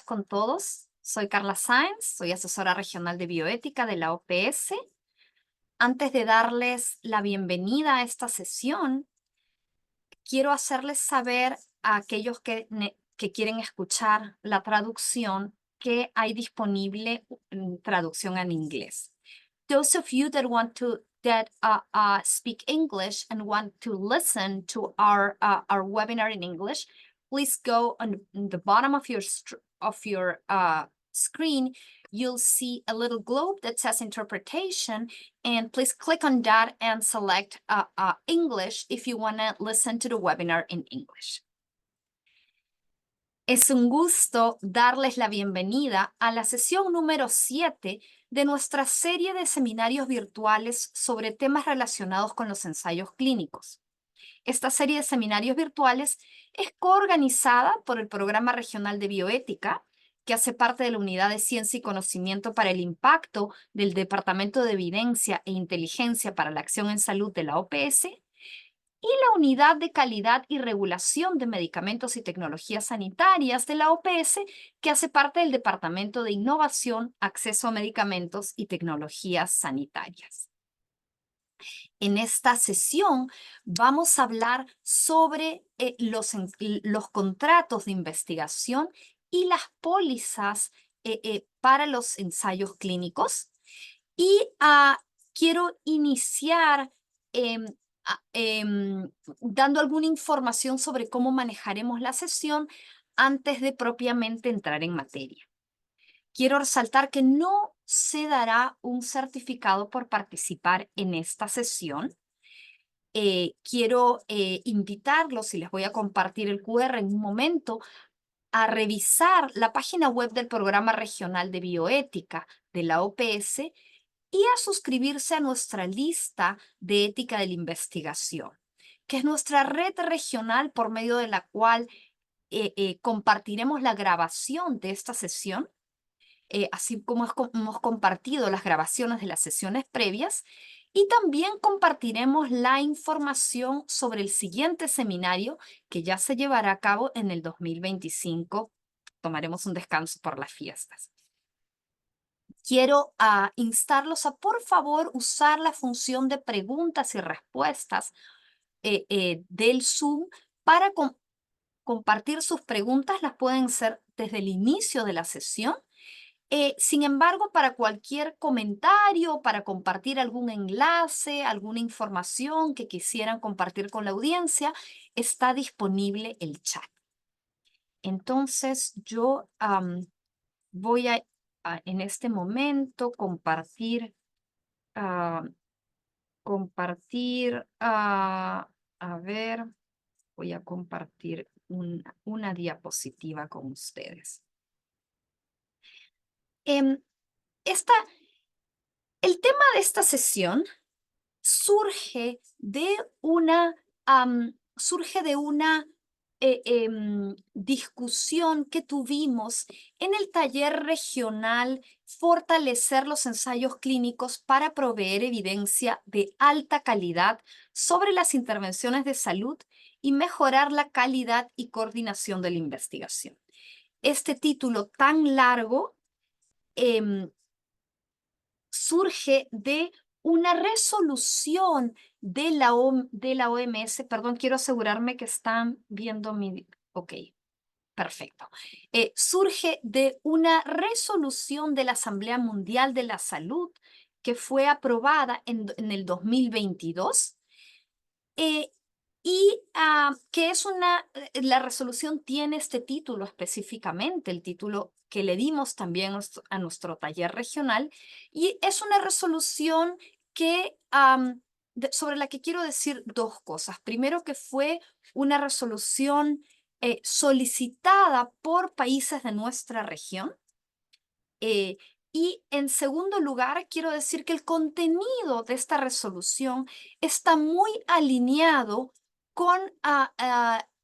con todos. Soy Carla Sáenz, soy asesora regional de bioética de la OPS. Antes de darles la bienvenida a esta sesión, quiero hacerles saber a aquellos que quieren escuchar la traducción que hay disponible traducción en inglés. Those of you that want to speak English and want to listen to our webinar in English, please go on the bottom of your screen. You'll see a little globe that says interpretation, and please click on that and select English if you want to listen to the webinar in English. Es un gusto darles la bienvenida a la sesión número 7 de nuestra serie de seminarios virtuales sobre temas relacionados con los ensayos clínicos. Esta serie de seminarios virtuales es coorganizada por el Programa Regional de Bioética, que hace parte de la Unidad de Ciencia y Conocimiento para el Impacto del Departamento de Evidencia e Inteligencia para la Acción en Salud de la OPS, y la Unidad de Calidad y Regulación de Medicamentos y Tecnologías Sanitarias de la OPS, que hace parte del Departamento de Innovación, Acceso a Medicamentos y Tecnologías Sanitarias. En esta sesión vamos a hablar sobre los contratos de investigación y las pólizas para los ensayos clínicos. Y quiero iniciar dando alguna información sobre cómo manejaremos la sesión antes de propiamente entrar en materia. Quiero resaltar que no se dará un certificado por participar en esta sesión. Quiero invitarlos, y les voy a compartir el QR en un momento, a revisar la página web del Programa Regional de Bioética de la OPS y a suscribirse a nuestra lista de ética de la investigación, que es nuestra red regional por medio de la cual compartiremos la grabación de esta sesión, así como hemos compartido las grabaciones de las sesiones previas, y también compartiremos la información sobre el siguiente seminario que ya se llevará a cabo en el 2025. Tomaremos un descanso por las fiestas. Quiero instarlos a, por favor, usar la función de preguntas y respuestas del Zoom para compartir sus preguntas. Las pueden hacer desde el inicio de la sesión. Sin embargo, para cualquier comentario, para compartir algún enlace, alguna información que quisieran compartir con la audiencia, está disponible el chat. Entonces, yo voy a en este momento compartir, a ver, voy a compartir una diapositiva con ustedes. El tema de esta sesión surge de una discusión que tuvimos en el taller regional Fortalecer los ensayos clínicos para proveer evidencia de alta calidad sobre las intervenciones de salud y mejorar la calidad y coordinación de la investigación. Este título tan largo surge de una resolución de la OMS. Perdón, quiero asegurarme que están viendo mi... Ok, perfecto. Surge de una resolución de la Asamblea Mundial de la Salud que fue aprobada en el 2022 y que es la resolución tiene este título específicamente, el título que le dimos también a nuestro taller regional, y es una resolución que, sobre la que quiero decir dos cosas. Primero, que fue una resolución solicitada por países de nuestra región. Y en segundo lugar, quiero decir que el contenido de esta resolución está muy alineado con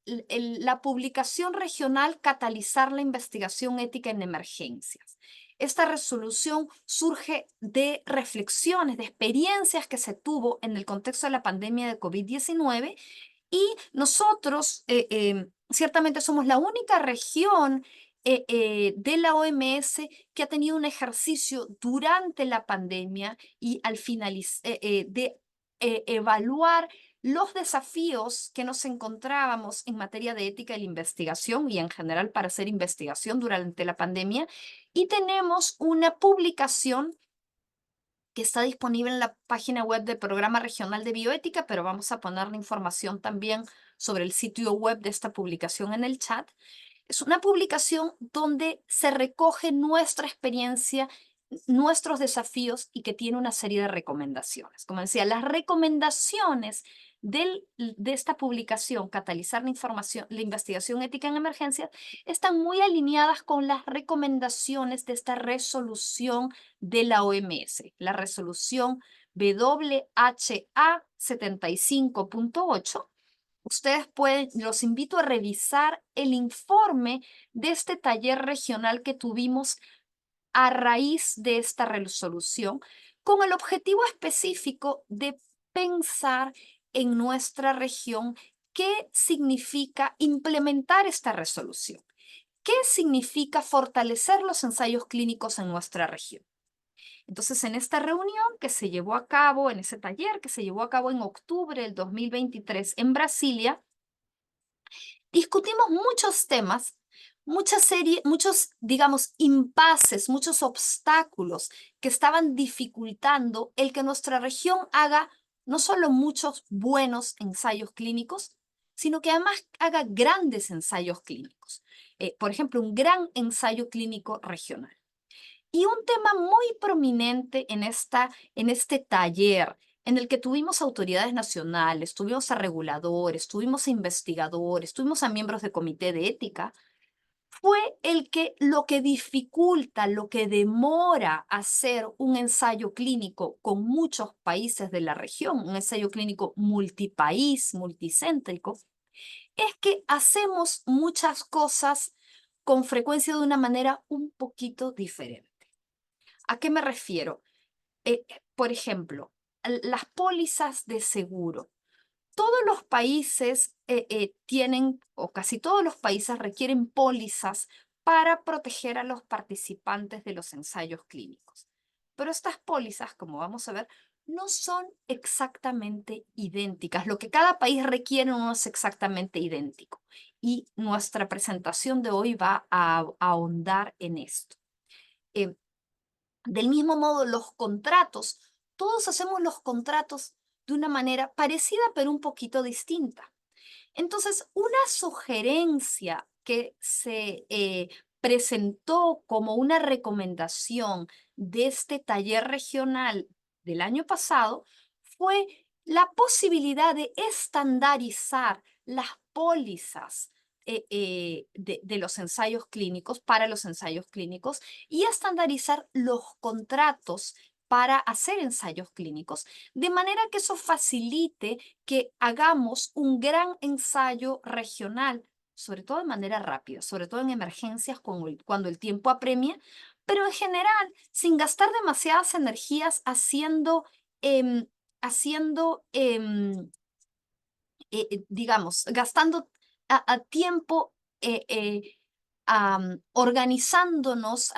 la publicación regional Catalizar la investigación ética en emergencias. Esta resolución surge de reflexiones, de experiencias que se tuvo en el contexto de la pandemia de COVID-19, y nosotros ciertamente somos la única región de la OMS que ha tenido un ejercicio durante la pandemia y al finalizar de evaluar los desafíos que nos encontrábamos en materia de ética de la investigación y en general para hacer investigación durante la pandemia. Y tenemos una publicación que está disponible en la página web del Programa Regional de Bioética, pero vamos a poner la información también sobre el sitio web de esta publicación en el chat. Es una publicación donde se recoge nuestra experiencia, nuestros desafíos y que tiene una serie de recomendaciones. Como decía, las recomendaciones de esta publicación, Catalizar la investigación ética en emergencias, están muy alineadas con las recomendaciones de esta resolución de la OMS, la resolución WHA 75.8. Ustedes pueden, los invito a revisar el informe de este taller regional que tuvimos a raíz de esta resolución, con el objetivo específico de pensar en nuestra región qué significa implementar esta resolución, qué significa fortalecer los ensayos clínicos en nuestra región. Entonces, en esta reunión que se llevó a cabo, en ese taller que se llevó a cabo en octubre del 2023 en Brasilia, discutimos muchos temas, muchos, digamos, impases, muchos obstáculos que estaban dificultando el que nuestra región haga no solo muchos buenos ensayos clínicos, sino que además haga grandes ensayos clínicos. Por ejemplo, un gran ensayo clínico regional. Y un tema muy prominente en este taller, en el que tuvimos autoridades nacionales, tuvimos a reguladores, tuvimos a investigadores, tuvimos a miembros de comité de ética, fue el que lo que dificulta, lo que demora hacer un ensayo clínico con muchos países de la región, un ensayo clínico multipaís, multicéntrico, es que hacemos muchas cosas con frecuencia de una manera un poquito diferente. ¿A qué me refiero? Por ejemplo, las pólizas de seguro. Todos los países tienen, o casi todos los países requieren pólizas para proteger a los participantes de los ensayos clínicos. Pero estas pólizas, como vamos a ver, no son exactamente idénticas. Lo que cada país requiere no es exactamente idéntico. Y nuestra presentación de hoy va a ahondar en esto. Del mismo modo, los contratos, todos hacemos los contratos de una manera parecida pero un poquito distinta. Entonces, una sugerencia que se presentó como una recomendación de este taller regional del año pasado fue la posibilidad de estandarizar las pólizas de los ensayos clínicos para los ensayos clínicos y estandarizar los contratos para hacer ensayos clínicos, de manera que eso facilite que hagamos un gran ensayo regional, sobre todo de manera rápida, sobre todo en emergencias cuando el tiempo apremia, pero en general sin gastar demasiadas energías em, haciendo digamos, gastando a tiempo organizándonos,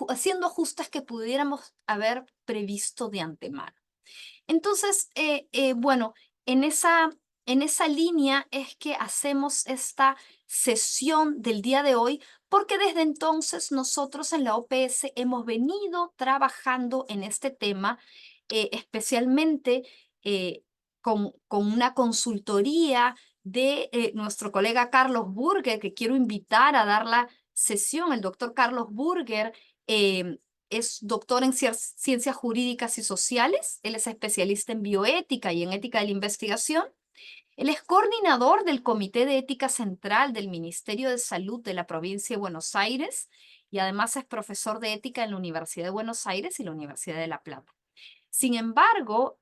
haciendo ajustes que pudiéramos haber previsto de antemano. Entonces, bueno, en esa línea es que hacemos esta sesión del día de hoy, porque desde entonces nosotros en la OPS hemos venido trabajando en este tema, especialmente con una consultoría de nuestro colega Carlos Burger, que quiero invitar a dar la sesión. El doctor Carlos Burger es doctor en ciencias jurídicas y sociales, él es especialista en bioética y en ética de la investigación. Él es coordinador del Comité de Ética Central del Ministerio de Salud de la provincia de Buenos Aires y además es profesor de ética en la Universidad de Buenos Aires y la Universidad de La Plata. Sin embargo,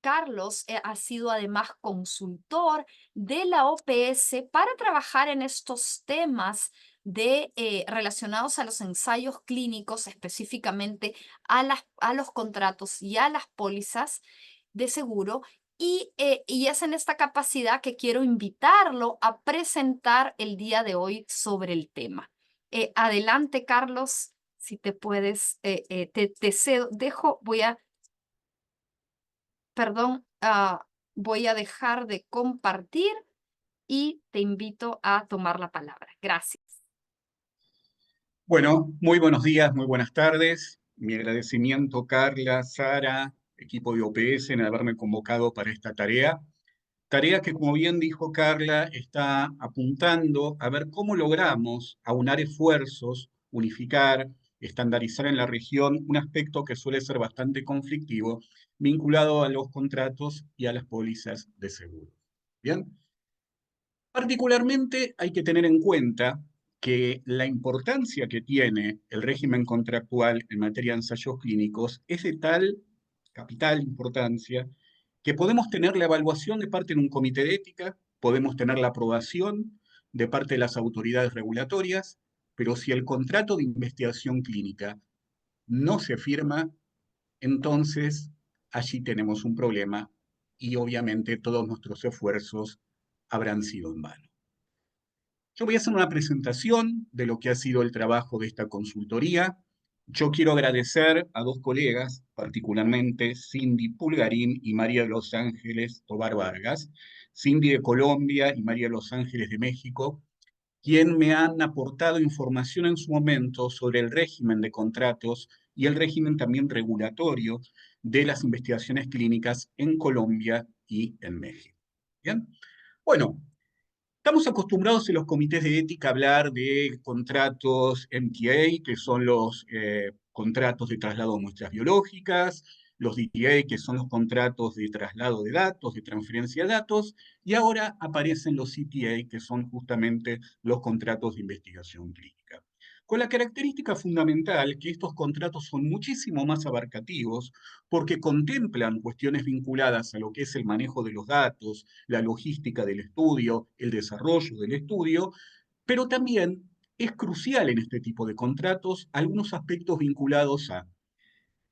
Carlos ha sido además consultor de la OPS para trabajar en estos temas relacionados a los ensayos clínicos, específicamente a los contratos y a las pólizas de seguro. y es en esta capacidad que quiero invitarlo a presentar el día de hoy sobre el tema. Adelante, Carlos, si te puedes, te cedo, perdón, voy a dejar de compartir y te invito a tomar la palabra. Gracias. Bueno, muy buenos días, muy buenas tardes. Mi agradecimiento, Carla, Sara, equipo de OPS, en haberme convocado para esta tarea. Tarea que, como bien dijo Carla, está apuntando a ver cómo logramos aunar esfuerzos, unificar, estandarizar en la región un aspecto que suele ser bastante conflictivo, vinculado a los contratos y a las pólizas de seguro. Bien, particularmente hay que tener en cuenta que la importancia que tiene el régimen contractual en materia de ensayos clínicos es de tal capital importancia que podemos tener la evaluación de parte de un comité de ética, podemos tener la aprobación de parte de las autoridades regulatorias, pero si el contrato de investigación clínica no se firma, entonces allí tenemos un problema y obviamente todos nuestros esfuerzos habrán sido en vano. Yo voy a hacer una presentación de lo que ha sido el trabajo de esta consultoría. Yo quiero agradecer a dos colegas, particularmente Cindy Pulgarín y María de Los Ángeles Tobar Vargas, Cindy de Colombia y María de Los Ángeles de México, quien me han aportado información en su momento sobre el régimen de contratos y el régimen también regulatorio de las investigaciones clínicas en Colombia y en México. ¿Bien? Bueno, estamos acostumbrados en los comités de ética a hablar de contratos MTA, que son los contratos de traslado de muestras biológicas, los DTA, que son los contratos de traslado de datos, de transferencia de datos, y ahora aparecen los CTA, que son justamente los contratos de investigación clínica. Con la característica fundamental que estos contratos son muchísimo más abarcativos porque contemplan cuestiones vinculadas a lo que es el manejo de los datos, la logística del estudio, el desarrollo del estudio, pero también es crucial en este tipo de contratos algunos aspectos vinculados a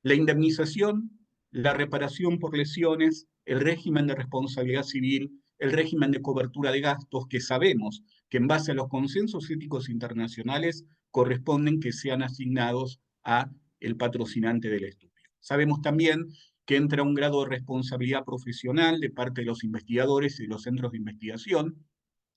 la indemnización, la reparación por lesiones, el régimen de responsabilidad civil, el régimen de cobertura de gastos, que sabemos que en base a los consensos éticos internacionales corresponden que sean asignados a el patrocinante del estudio. Sabemos también que entra un grado de responsabilidad profesional de parte de los investigadores y los centros de investigación,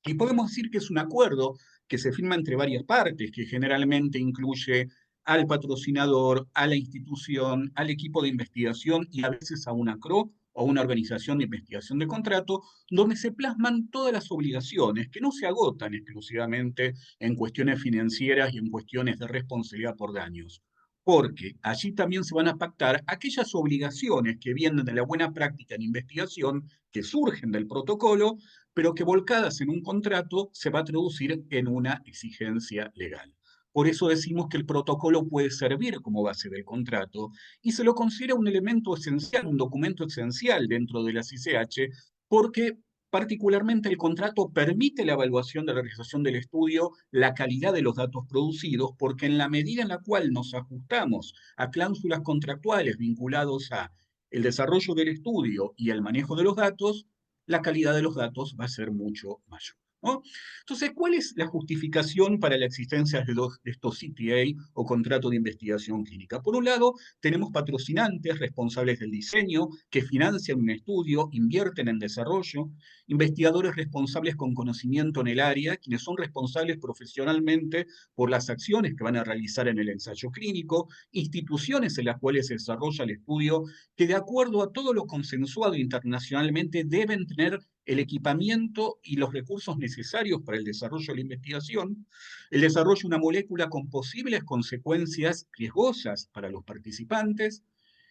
y podemos decir que es un acuerdo que se firma entre varias partes, que generalmente incluye al patrocinador, a la institución, al equipo de investigación y a veces a una CRO o una organización de investigación de contrato, donde se plasman todas las obligaciones que no se agotan exclusivamente en cuestiones financieras y en cuestiones de responsabilidad por daños. Porque allí también se van a pactar aquellas obligaciones que vienen de la buena práctica en investigación, que surgen del protocolo, pero que volcadas en un contrato se va a traducir en una exigencia legal. Por eso decimos que el protocolo puede servir como base del contrato y se lo considera un elemento esencial, un documento esencial dentro de la CICH, porque particularmente el contrato permite la evaluación de la realización del estudio, la calidad de los datos producidos, porque en la medida en la cual nos ajustamos a cláusulas contractuales vinculados a el desarrollo del estudio y el manejo de los datos, la calidad de los datos va a ser mucho mayor, ¿no? Entonces, ¿cuál es la justificación para la existencia de estos CTA o contratos de investigación clínica? Por un lado, tenemos patrocinantes responsables del diseño que financian un estudio, invierten en desarrollo, investigadores responsables con conocimiento en el área, quienes son responsables profesionalmente por las acciones que van a realizar en el ensayo clínico, instituciones en las cuales se desarrolla el estudio, que de acuerdo a todo lo consensuado internacionalmente deben tener el equipamiento y los recursos necesarios para el desarrollo de la investigación, el desarrollo de una molécula con posibles consecuencias riesgosas para los participantes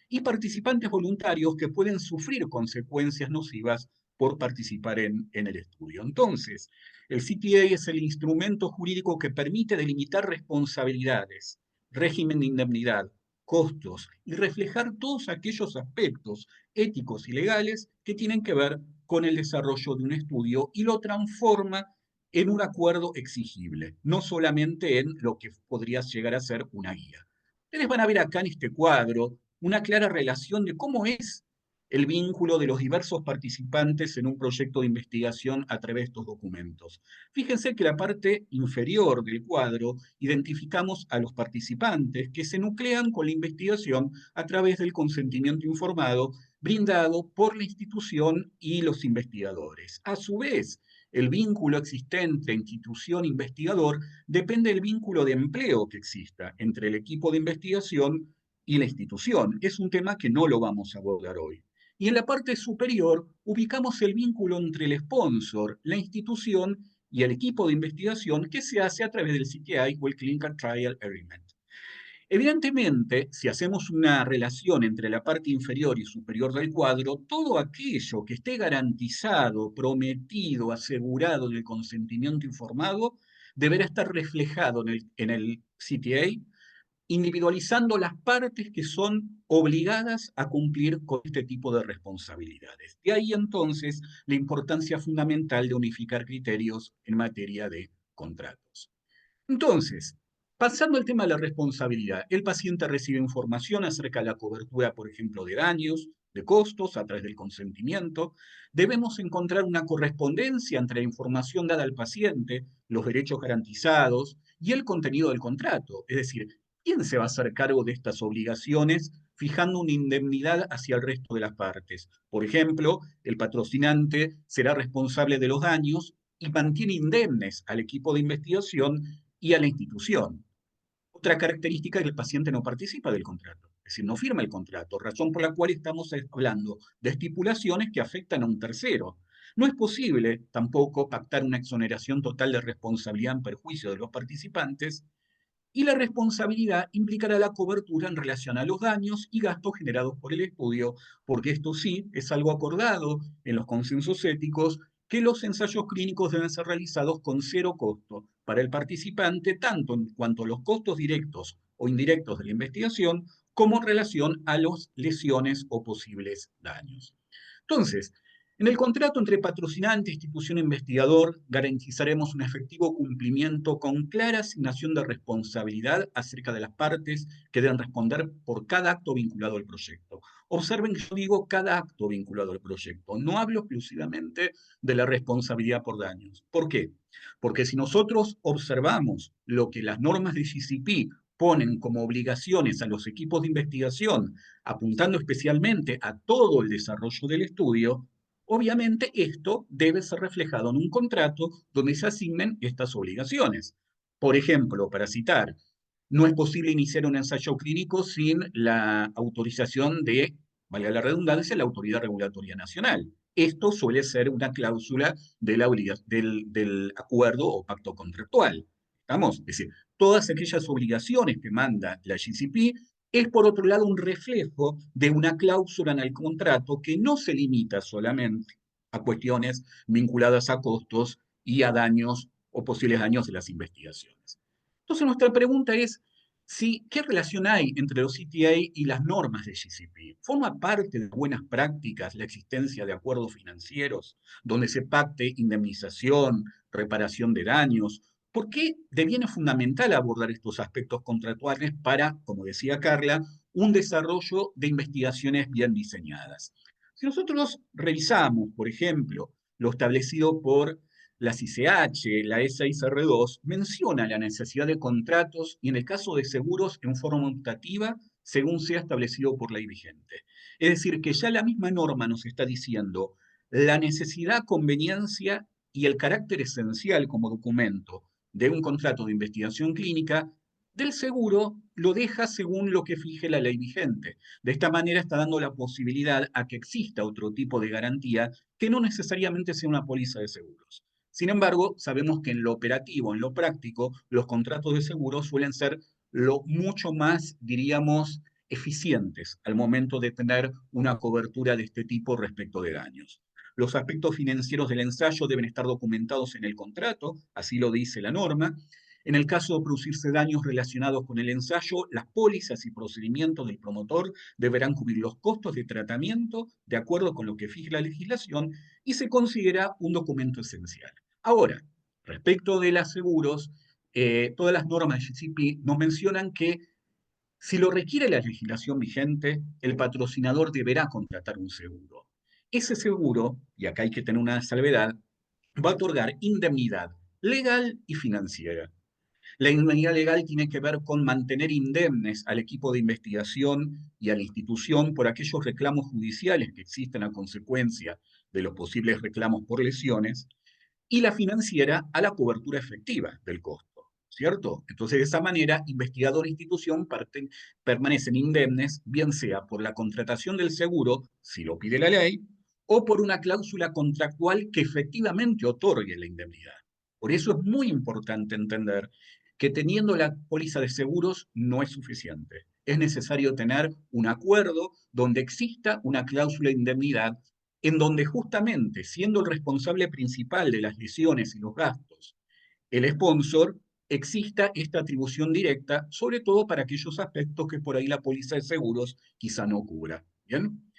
y participantes voluntarios que pueden sufrir consecuencias nocivas por participar en el estudio. Entonces, el CTA es el instrumento jurídico que permite delimitar responsabilidades, régimen de indemnidad, costos y reflejar todos aquellos aspectos éticos y legales que tienen que ver con el desarrollo de un estudio y lo transforma en un acuerdo exigible, no solamente en lo que podría llegar a ser una guía. Ustedes van a ver acá en este cuadro una clara relación de cómo es el vínculo de los diversos participantes en un proyecto de investigación a través de estos documentos. Fíjense que la parte inferior del cuadro identificamos a los participantes que se nuclean con la investigación a través del consentimiento informado brindado por la institución y los investigadores. A su vez, el vínculo existente institución-investigador depende del vínculo de empleo que exista entre el equipo de investigación y la institución. Es un tema que no lo vamos a abordar hoy. Y en la parte superior ubicamos el vínculo entre el sponsor, la institución y el equipo de investigación que se hace a través del CTI o el Clinical Trial Agreement. Evidentemente, si hacemos una relación entre la parte inferior y superior del cuadro, todo aquello que esté garantizado, prometido, asegurado del consentimiento informado, deberá estar reflejado en el CTA, individualizando las partes que son obligadas a cumplir con este tipo de responsabilidades. De ahí entonces la importancia fundamental de unificar criterios en materia de contratos. Entonces, pasando al tema de la responsabilidad, el paciente recibe información acerca de la cobertura, por ejemplo, de daños, de costos a través del consentimiento. Debemos encontrar una correspondencia entre la información dada al paciente, los derechos garantizados y el contenido del contrato. Es decir, ¿quién se va a hacer cargo de estas obligaciones fijando una indemnidad hacia el resto de las partes? Por ejemplo, el patrocinante será responsable de los daños y mantiene indemnes al equipo de investigación y a la institución. Otra característica es que el paciente no participa del contrato, es decir, no firma el contrato, razón por la cual estamos hablando de estipulaciones que afectan a un tercero. No es posible tampoco pactar una exoneración total de responsabilidad en perjuicio de los participantes y la responsabilidad implicará la cobertura en relación a los daños y gastos generados por el estudio, porque esto sí es algo acordado en los consensos éticos, que los ensayos clínicos deben ser realizados con cero costo para el participante, tanto en cuanto a los costos directos o indirectos de la investigación, como en relación a las lesiones o posibles daños. Entonces, en el contrato entre patrocinante e institución investigador garantizaremos un efectivo cumplimiento con clara asignación de responsabilidad acerca de las partes que deben responder por cada acto vinculado al proyecto. Observen que yo digo cada acto vinculado al proyecto, no hablo exclusivamente de la responsabilidad por daños. ¿Por qué? Porque si nosotros observamos lo que las normas de GCP ponen como obligaciones a los equipos de investigación, apuntando especialmente a todo el desarrollo del estudio, obviamente esto debe ser reflejado en un contrato donde se asignen estas obligaciones. Por ejemplo, para citar, no es posible iniciar un ensayo clínico sin la autorización de, valga la redundancia, la Autoridad Regulatoria Nacional. Esto suele ser una cláusula de del acuerdo o pacto contractual. ¿Estamos? Es decir, todas aquellas obligaciones que manda la GCP es por otro lado un reflejo de una cláusula en el contrato que no se limita solamente a cuestiones vinculadas a costos y a daños o posibles daños de las investigaciones. Entonces nuestra pregunta es, ¿qué relación hay entre los CTA y las normas de GCP? ¿Forma parte de buenas prácticas la existencia de acuerdos financieros donde se pacte indemnización, reparación de daños? ¿Por qué deviene fundamental abordar estos aspectos contractuales para, como decía Carla, un desarrollo de investigaciones bien diseñadas? Si nosotros revisamos, por ejemplo, lo establecido por la CICH, la E6R2, menciona la necesidad de contratos y en el caso de seguros en forma optativa según sea establecido por ley vigente. Es decir, que ya la misma norma nos está diciendo la necesidad, conveniencia y el carácter esencial como documento de un contrato de investigación clínica del seguro lo deja según lo que fije la ley vigente. De esta manera está dando la posibilidad a que exista otro tipo de garantía que no necesariamente sea una póliza de seguros. Sin embargo, sabemos que en lo operativo, en lo práctico, los contratos de seguro suelen ser lo mucho más, diríamos, eficientes al momento de tener una cobertura de este tipo respecto de daños. Los aspectos financieros del ensayo deben estar documentados en el contrato, así lo dice la norma. En el caso de producirse daños relacionados con el ensayo, las pólizas y procedimientos del promotor deberán cubrir los costos de tratamiento de acuerdo con lo que fije la legislación y se considera un documento esencial. Ahora, respecto de los seguros, todas las normas de GCP nos mencionan que Si lo requiere la legislación vigente, el patrocinador deberá contratar un seguro. Ese seguro, y acá hay que tener una salvedad, va a otorgar indemnidad legal y financiera. La indemnidad legal tiene que ver con mantener indemnes al equipo de investigación y a la institución por aquellos reclamos judiciales que existen a consecuencia de los posibles reclamos por lesiones, y la financiera a la cobertura efectiva del costo, ¿cierto? Entonces, de esa manera, investigador e institución permanecen indemnes, bien sea por la contratación del seguro, si lo pide la ley, o por una cláusula contractual que efectivamente otorgue la indemnidad. Por eso es muy importante entender que teniendo la póliza de seguros no es suficiente. Es necesario tener un acuerdo donde exista una cláusula de indemnidad en donde justamente, siendo el responsable principal de las lesiones y los gastos, el sponsor, exista esta atribución directa, sobre todo para aquellos aspectos que por ahí la póliza de seguros quizá no cubra. ¿Bien?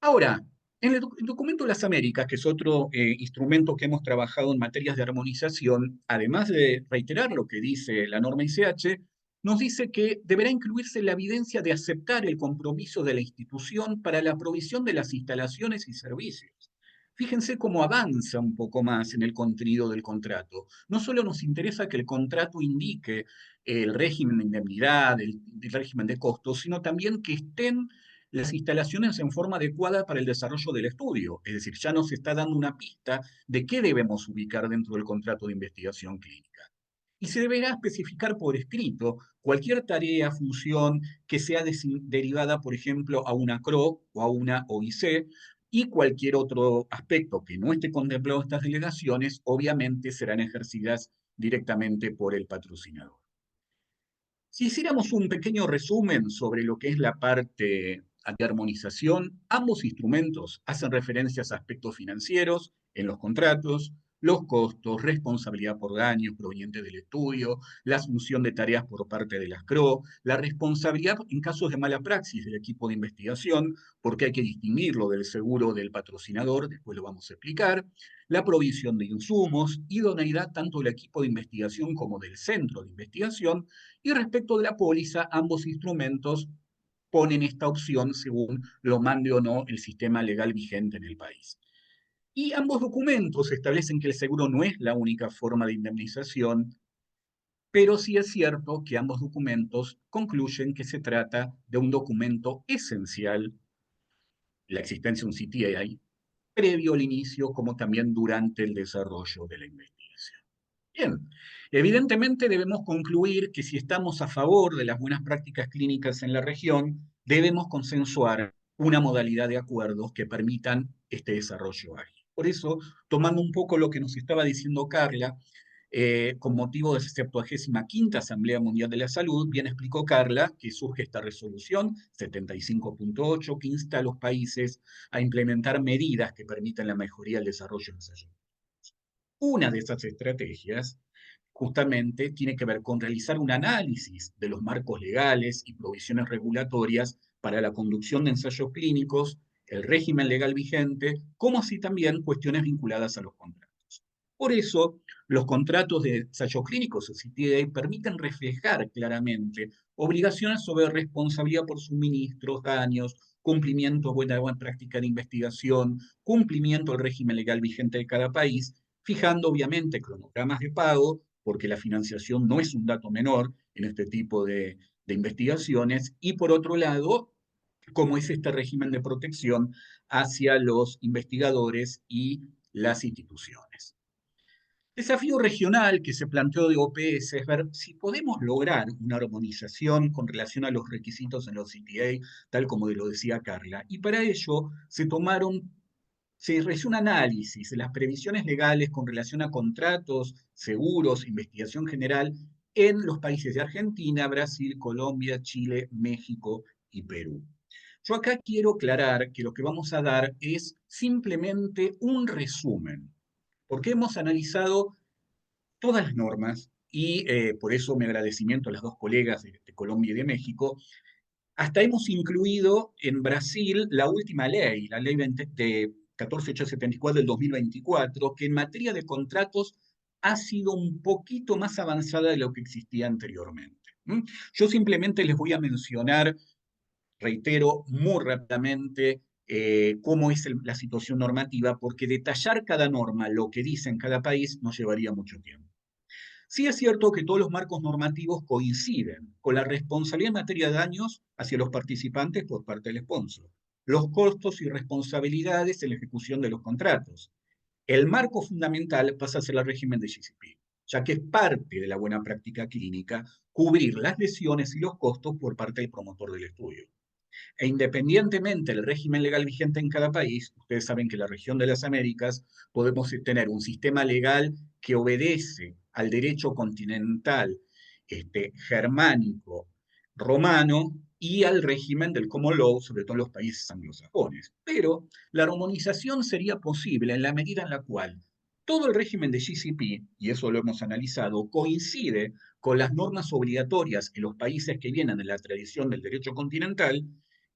Ahora, en el documento de las Américas, que es otro instrumento que hemos trabajado en materias de armonización, además de reiterar lo que dice la norma ICH, nos dice que deberá incluirse la evidencia de aceptar el compromiso de la institución para la provisión de las instalaciones y servicios. Fíjense cómo avanza un poco más en el contenido del contrato. No solo nos interesa que el contrato indique el régimen de indemnidad, el régimen de costos, sino también que estén las instalaciones en forma adecuada para el desarrollo del estudio. Es decir, ya nos está dando una pista de qué debemos ubicar dentro del contrato de investigación clínica. Y se deberá especificar por escrito cualquier tarea, función que sea derivada, por ejemplo, a una CRO o a una OIC, y cualquier otro aspecto que no esté contemplado en estas delegaciones, obviamente serán ejercidas directamente por el patrocinador. Si hiciéramos un pequeño resumen sobre lo que es la parte de armonización, ambos instrumentos hacen referencias a aspectos financieros en los contratos, los costos, responsabilidad por daños provenientes del estudio, la asunción de tareas por parte de las CRO, la responsabilidad en casos de mala praxis del equipo de investigación, porque hay que distinguirlo del seguro del patrocinador, después lo vamos a explicar, la provisión de insumos, idoneidad tanto del equipo de investigación como del centro de investigación, y respecto de la póliza, ambos instrumentos ponen esta opción según lo mande o no el sistema legal vigente en el país. Y ambos documentos establecen que el seguro no es la única forma de indemnización, pero sí es cierto que ambos documentos concluyen que se trata de un documento esencial, la existencia de un CTA, previo al inicio como también durante el desarrollo de la investigación. Bien, evidentemente debemos concluir que si estamos a favor de las buenas prácticas clínicas en la región, debemos consensuar una modalidad de acuerdos que permitan este desarrollo ágil. Por eso, tomando un poco lo que nos estaba diciendo Carla, con motivo de la 75ª Asamblea Mundial de la Salud, bien explicó Carla que surge esta resolución 75.8 que insta a los países a implementar medidas que permitan la mejoría del desarrollo de ensayos. Una de esas estrategias justamente tiene que ver con realizar un análisis de los marcos legales y provisiones regulatorias para la conducción de ensayos clínicos, el régimen legal vigente, como así también cuestiones vinculadas a los contratos. Por eso, los contratos de ensayos clínicos o CTA permiten reflejar claramente obligaciones sobre responsabilidad por suministros, daños, cumplimiento de buena práctica de investigación, cumplimiento del régimen legal vigente de cada país, fijando obviamente cronogramas de pago, porque la financiación no es un dato menor en este tipo de investigaciones, y por otro lado, cómo es este régimen de protección hacia los investigadores y las instituciones. Desafío regional que se planteó de OPS es ver si podemos lograr una armonización con relación a los requisitos en los CTA, tal como lo decía Carla. Y para ello se realizó un análisis de las previsiones legales con relación a contratos, seguros, investigación general en los países de Argentina, Brasil, Colombia, Chile, México y Perú. Yo acá quiero aclarar que lo que vamos a dar es simplemente un resumen, porque hemos analizado todas las normas y por eso mi agradecimiento a las dos colegas de Colombia y de México. Hasta hemos incluido en Brasil la última ley, la ley 20 de 14874 del 2024, que en materia de contratos ha sido un poquito más avanzada de lo que existía anteriormente. ¿Mm? Yo simplemente les voy a mencionar, reitero muy rápidamente, cómo es la situación normativa, porque detallar cada norma, lo que dice en cada país, nos llevaría mucho tiempo. Sí es cierto que todos los marcos normativos coinciden con la responsabilidad en materia de daños hacia los participantes por parte del sponsor, los costos y responsabilidades en la ejecución de los contratos. El marco fundamental pasa a ser el régimen de GCP, ya que es parte de la buena práctica clínica cubrir las lesiones y los costos por parte del promotor del estudio. E independientemente del régimen legal vigente en cada país, ustedes saben que en la región de las Américas podemos tener un sistema legal que obedece al derecho continental, germánico, romano y al régimen del common law, sobre todo en los países anglosajones. Pero la armonización sería posible en la medida en la cual todo el régimen de GCP, y eso lo hemos analizado, coincide con las normas obligatorias en los países que vienen de la tradición del derecho continental,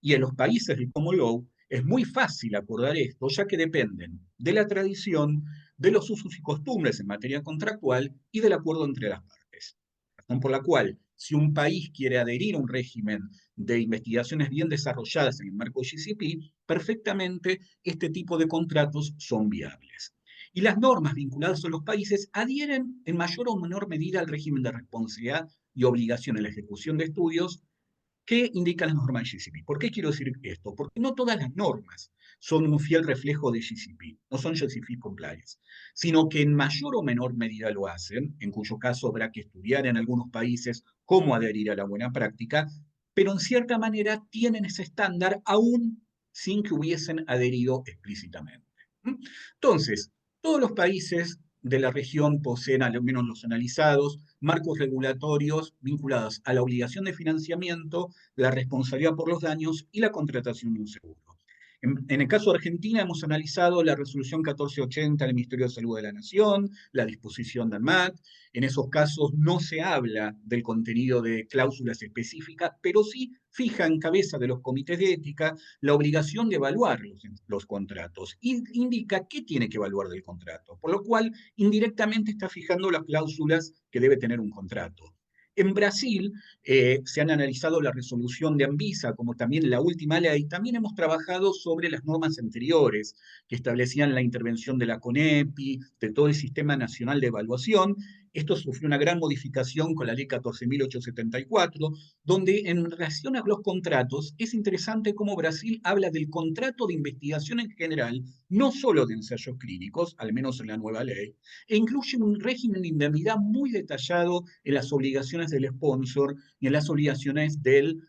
y en los países del common law es muy fácil acordar esto, ya que dependen de la tradición, de los usos y costumbres en materia contractual y del acuerdo entre las partes. Razón por la cual, si un país quiere adherir a un régimen de investigaciones bien desarrolladas en el marco GCP, perfectamente este tipo de contratos son viables. Y las normas vinculadas a los países adhieren en mayor o menor medida al régimen de responsabilidad y obligación en la ejecución de estudios que indican las normas de GCP. ¿Por qué quiero decir esto? Porque no todas las normas son un fiel reflejo de GCP, no son GCP compliance, sino que en mayor o menor medida lo hacen, en cuyo caso habrá que estudiar en algunos países cómo adherir a la buena práctica, pero en cierta manera tienen ese estándar aún sin que hubiesen adherido explícitamente. ¿Mm? Entonces, todos los países de la región poseen, al menos los analizados, marcos regulatorios vinculados a la obligación de financiamiento, la responsabilidad por los daños y la contratación de un seguro. En el caso de Argentina hemos analizado la resolución 1480 del Ministerio de Salud de la Nación, la disposición del MAT. En esos casos no se habla del contenido de cláusulas específicas, pero sí fija en cabeza de los comités de ética la obligación de evaluar los contratos y indica qué tiene que evaluar del contrato, por lo cual indirectamente está fijando las cláusulas que debe tener un contrato. En Brasil se han analizado la resolución de Anvisa, como también la última ley. También hemos trabajado sobre las normas anteriores que establecían la intervención de la CONEPI, de todo el Sistema Nacional de Evaluación. Esto sufrió una gran modificación con la ley 14.874, donde en relación a los contratos es interesante cómo Brasil habla del contrato de investigación en general, no solo de ensayos clínicos, al menos en la nueva ley, e incluye un régimen de indemnidad muy detallado en las obligaciones del sponsor y en las obligaciones del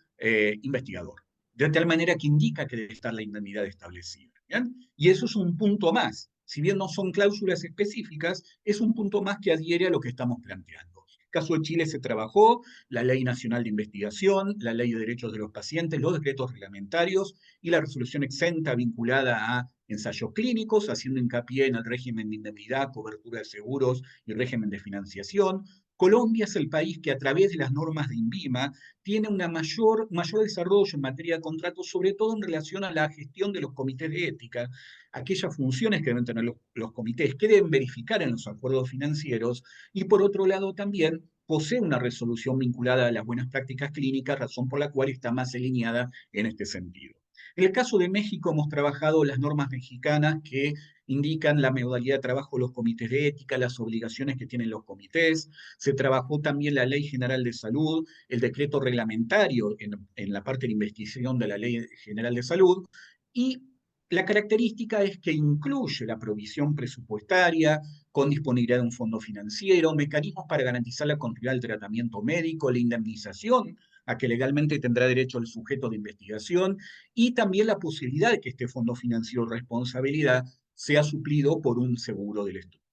investigador. De tal manera que indica que debe estar la indemnidad establecida. ¿Bien? Y eso es un punto más. Si bien no son cláusulas específicas, es un punto más que adhiere a lo que estamos planteando. En el caso de Chile se trabajó la Ley Nacional de Investigación, la Ley de Derechos de los Pacientes, los decretos reglamentarios y la resolución exenta vinculada a ensayos clínicos, haciendo hincapié en el régimen de indemnidad, cobertura de seguros y régimen de financiación. Colombia es el país que a través de las normas de INVIMA tiene un mayor desarrollo en materia de contratos, sobre todo en relación a la gestión de los comités de ética, aquellas funciones que deben tener los comités, que deben verificar en los acuerdos financieros, y por otro lado también posee una resolución vinculada a las buenas prácticas clínicas, razón por la cual está más alineada en este sentido. En el caso de México hemos trabajado las normas mexicanas que indican la modalidad de trabajo de los comités de ética, las obligaciones que tienen los comités. Se trabajó también la Ley General de Salud, el decreto reglamentario en la parte de investigación de la Ley General de Salud, y la característica es que incluye la provisión presupuestaria con disponibilidad de un fondo financiero, mecanismos para garantizar la continuidad del tratamiento médico, la indemnización a que legalmente tendrá derecho el sujeto de investigación, y también la posibilidad de que este fondo financiero de responsabilidad sea suplido por un seguro del estudio.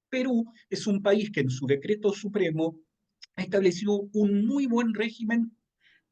Perú es un país que en su decreto supremo ha establecido un muy buen régimen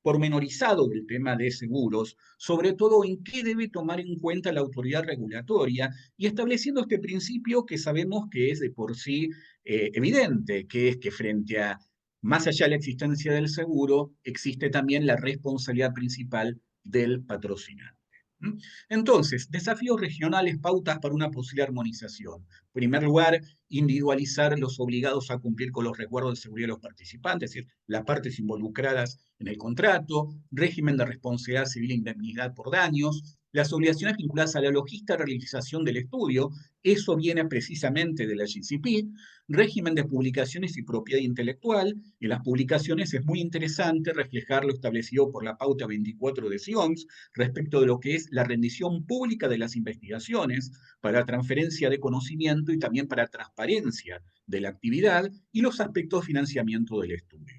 pormenorizado del tema de seguros, sobre todo en qué debe tomar en cuenta la autoridad regulatoria, y estableciendo este principio que sabemos que es de por sí evidente, que es que frente a, más allá de la existencia del seguro, existe también la responsabilidad principal del patrocinante. ¿Mm? Entonces, desafíos regionales, pautas para una posible armonización. En primer lugar, individualizar los obligados a cumplir con los recuerdos de seguridad de los participantes, es decir, las partes involucradas en el contrato, régimen de responsabilidad civil e indemnidad por daños, las obligaciones vinculadas a la logística y realización del estudio, eso viene precisamente de la GCP, régimen de publicaciones y propiedad intelectual. En las publicaciones es muy interesante reflejar lo establecido por la pauta 24 de SIOMS respecto de lo que es la rendición pública de las investigaciones para transferencia de conocimiento y también para transparencia de la actividad y los aspectos de financiamiento del estudio.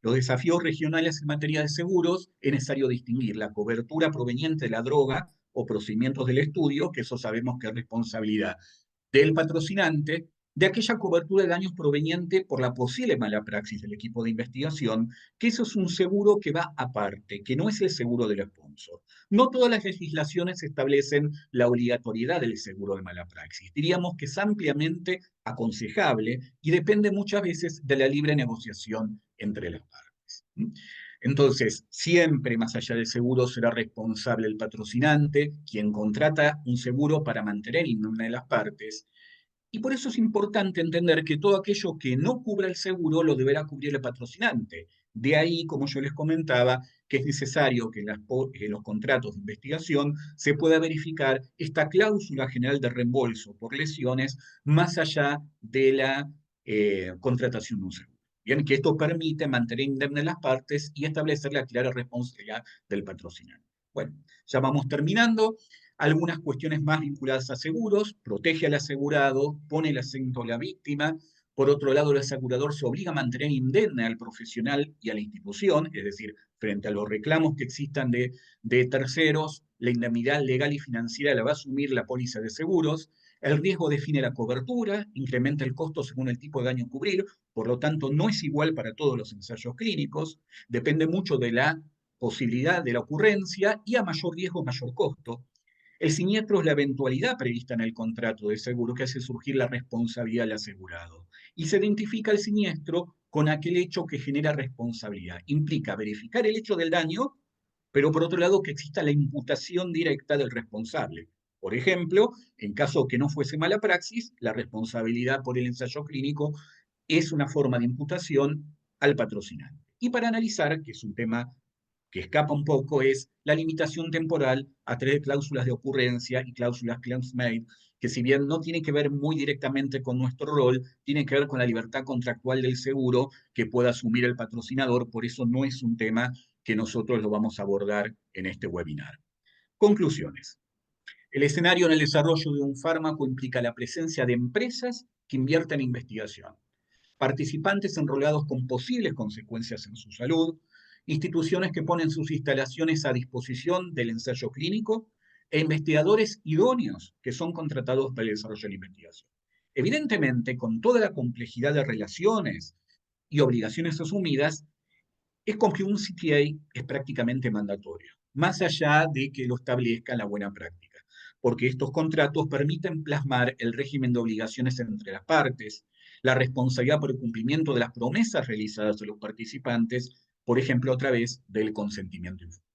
Los desafíos regionales en materia de seguros es necesario distinguir la cobertura proveniente de la droga o procedimientos del estudio, que eso sabemos que es responsabilidad del patrocinante, de aquella cobertura de daños proveniente por la posible mala praxis del equipo de investigación, que eso es un seguro que va aparte, que no es el seguro del sponsor. No todas las legislaciones establecen la obligatoriedad del seguro de mala praxis. Diríamos que es ampliamente aconsejable y depende muchas veces de la libre negociación entre las partes. Entonces, siempre más allá del seguro será responsable el patrocinante, quien contrata un seguro para mantener inmune de las partes, y por eso es importante entender que todo aquello que no cubra el seguro lo deberá cubrir el patrocinante. De ahí, como yo les comentaba, que es necesario que en los contratos de investigación se pueda verificar esta cláusula general de reembolso por lesiones más allá de la contratación de un seguro. Bien, que esto permite mantener indemnes las partes y establecer la clara responsabilidad del patrocinante. Bueno, ya vamos terminando. Algunas cuestiones más vinculadas a seguros, protege al asegurado, pone el acento a la víctima. Por otro lado, el asegurador se obliga a mantener indemne al profesional y a la institución, es decir, frente a los reclamos que existan de terceros, la indemnidad legal y financiera la va a asumir la póliza de seguros. El riesgo define la cobertura, incrementa el costo según el tipo de daño a cubrir, por lo tanto no es igual para todos los ensayos clínicos, depende mucho de la posibilidad de la ocurrencia y a mayor riesgo, mayor costo. El siniestro es la eventualidad prevista en el contrato de seguro que hace surgir la responsabilidad del asegurado. Y se identifica el siniestro con aquel hecho que genera responsabilidad. Implica verificar el hecho del daño, pero por otro lado que exista la imputación directa del responsable. Por ejemplo, en caso que no fuese mala praxis, la responsabilidad por el ensayo clínico es una forma de imputación al patrocinante. Y para analizar, que es un tema que escapa un poco, es la limitación temporal a través de cláusulas de ocurrencia y cláusulas claims made, que si bien no tiene que ver muy directamente con nuestro rol, tiene que ver con la libertad contractual del seguro que pueda asumir el patrocinador, por eso no es un tema que nosotros lo vamos a abordar en este webinar. Conclusiones. El escenario en el desarrollo de un fármaco implica la presencia de empresas que invierten en investigación, participantes enrolados con posibles consecuencias en su salud, instituciones que ponen sus instalaciones a disposición del ensayo clínico e investigadores idóneos que son contratados para el desarrollo de la investigación. Evidentemente, con toda la complejidad de relaciones y obligaciones asumidas, es como que un CTA es prácticamente mandatorio, más allá de que lo establezca la buena práctica, porque estos contratos permiten plasmar el régimen de obligaciones entre las partes, la responsabilidad por el cumplimiento de las promesas realizadas a los participantes, por ejemplo, a través del consentimiento informe.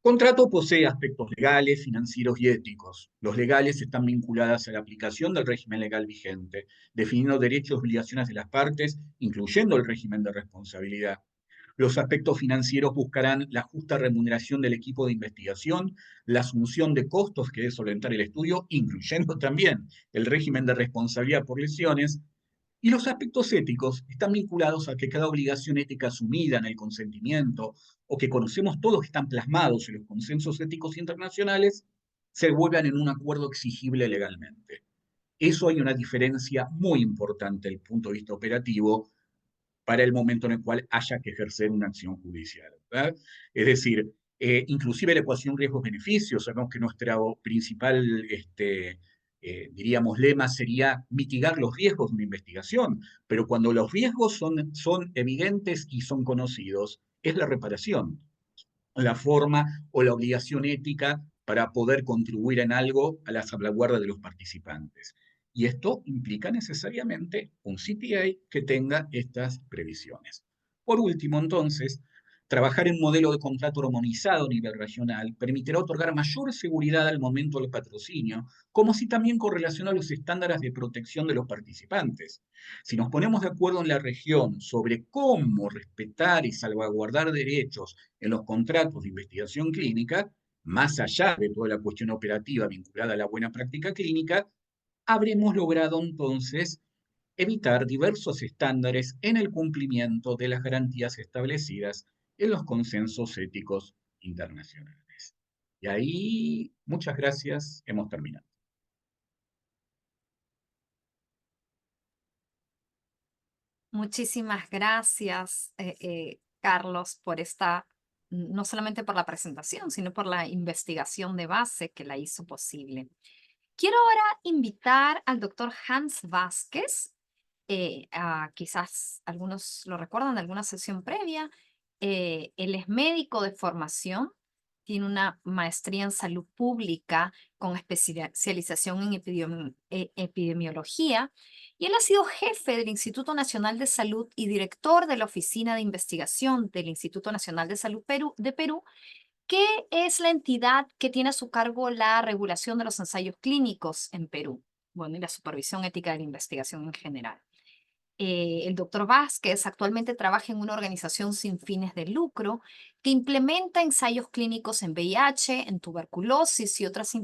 Contrato posee aspectos legales, financieros y éticos. Los legales están vinculados a la aplicación del régimen legal vigente, definiendo derechos y obligaciones de las partes, incluyendo el régimen de responsabilidad. Los aspectos financieros buscarán la justa remuneración del equipo de investigación, la asunción de costos que debe solventar el estudio, incluyendo también el régimen de responsabilidad por lesiones, y los aspectos éticos están vinculados a que cada obligación ética asumida en el consentimiento o que conocemos todos que están plasmados en los consensos éticos internacionales se vuelvan en un acuerdo exigible legalmente. Eso hay una diferencia muy importante desde el punto de vista operativo para el momento en el cual haya que ejercer una acción judicial, ¿verdad? Es decir, inclusive la ecuación riesgos-beneficios, sabemos que nuestro principal, diríamos, lema sería mitigar los riesgos de una investigación, pero cuando los riesgos son evidentes y son conocidos, es la reparación, la forma o la obligación ética para poder contribuir en algo a la salvaguarda de los participantes. Y esto implica necesariamente un CTA que tenga estas previsiones. Por último, entonces, Trabajar en un modelo de contrato armonizado a nivel regional permitirá otorgar mayor seguridad al momento del patrocinio, como así también correlaciona los estándares de protección de los participantes. Si nos ponemos de acuerdo en la región sobre cómo respetar y salvaguardar derechos en los contratos de investigación clínica, más allá de toda la cuestión operativa vinculada a la buena práctica clínica, habremos logrado entonces evitar diversos estándares en el cumplimiento de las garantías establecidas en los consensos éticos internacionales. Y ahí, muchas gracias, hemos terminado. Muchísimas gracias, Carlos, por no solamente por la presentación, sino por la investigación de base que la hizo posible. Quiero ahora invitar al doctor Hans Vázquez. Quizás algunos lo recuerdan de alguna sesión previa. Él es médico de formación, tiene una maestría en salud pública con especialización en epidemiología, y él ha sido jefe del Instituto Nacional de Salud y director de la Oficina de Investigación del Instituto Nacional de Salud de Perú, que es la entidad que tiene a su cargo la regulación de los ensayos clínicos en Perú, bueno, y la supervisión ética de la investigación en general. El doctor Vázquez actualmente trabaja en una organización sin fines de lucro que implementa ensayos clínicos en VIH, en tuberculosis y otras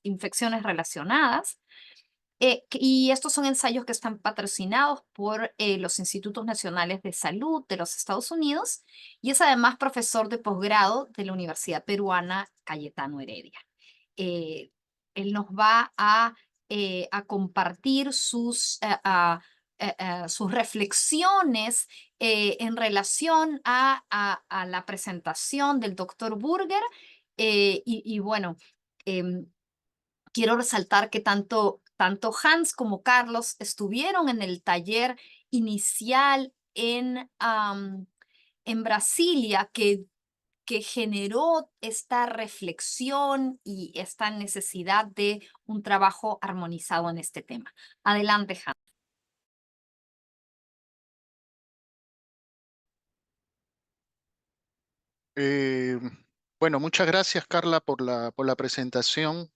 infecciones relacionadas. Y estos son ensayos que están patrocinados por los Institutos Nacionales de Salud de los Estados Unidos, y es además profesor de posgrado de la Universidad Peruana Cayetano Heredia. Eh, Él nos va a compartir sus reflexiones en relación a la presentación del doctor Burger. Y bueno, em, quiero resaltar que tanto Hans como Carlos estuvieron en el taller inicial en Brasilia, que generó esta reflexión y esta necesidad de un trabajo armonizado en este tema. Adelante, Hans. Eh, bueno, muchas gracias, Carla, por la presentación.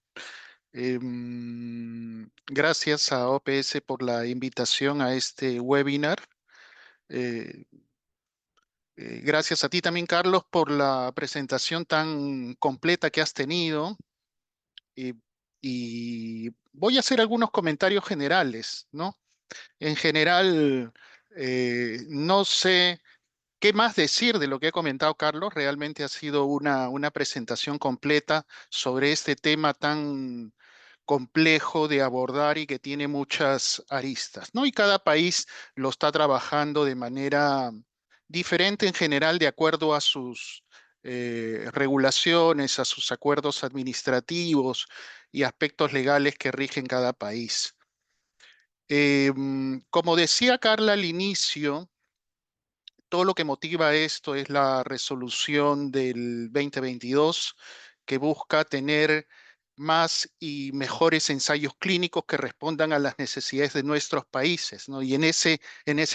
Gracias a OPS por la invitación a este webinar. Eh, Gracias a ti también, Carlos, por la presentación tan completa que has tenido. Eh, y voy a hacer algunos comentarios generales, ¿no? En general, no sé qué más decir de lo que ha comentado Carlos. Realmente ha sido una presentación completa sobre este tema tan complejo de abordar y que tiene muchas aristas, ¿no? Y cada país lo está trabajando de manera diferente en general de acuerdo a sus regulaciones, a sus acuerdos administrativos y aspectos legales que rigen cada país. Como decía Carla al inicio, todo lo que motiva esto es la resolución del 2022 que busca tener más y mejores ensayos clínicos que respondan a las necesidades de nuestros países, ¿no? Y en ese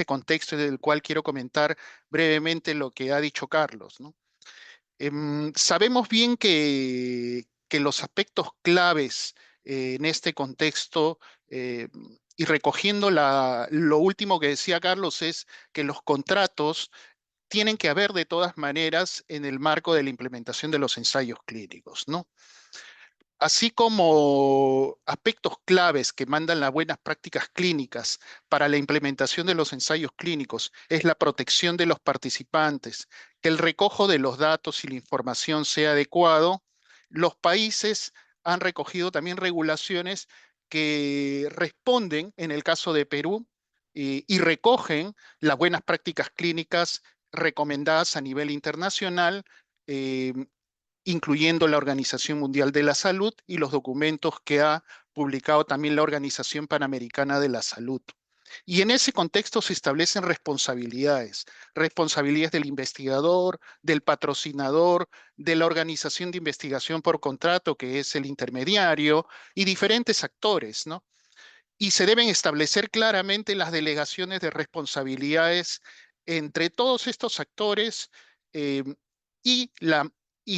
contexto del cual quiero comentar brevemente lo que ha dicho Carlos, ¿no? Sabemos bien que los aspectos claves en este contexto, y recogiendo lo último que decía Carlos, es que los contratos tienen que haber de todas maneras en el marco de la implementación de los ensayos clínicos, ¿no? Así como aspectos claves que mandan las buenas prácticas clínicas para la implementación de los ensayos clínicos es la protección de los participantes, que el recojo de los datos y la información sea adecuado. Los países han recogido también regulaciones que responden, en el caso de Perú, y recogen las buenas prácticas clínicas recomendadas a nivel internacional, eh, incluyendo la Organización Mundial de la Salud y los documentos que ha publicado también la Organización Panamericana de la Salud. Y en ese contexto se establecen responsabilidades, responsabilidades del investigador, del patrocinador, de la organización de investigación por contrato, que es el intermediario, y diferentes actores, ¿no? Y se deben establecer claramente las delegaciones de responsabilidades entre todos estos actores, eh, y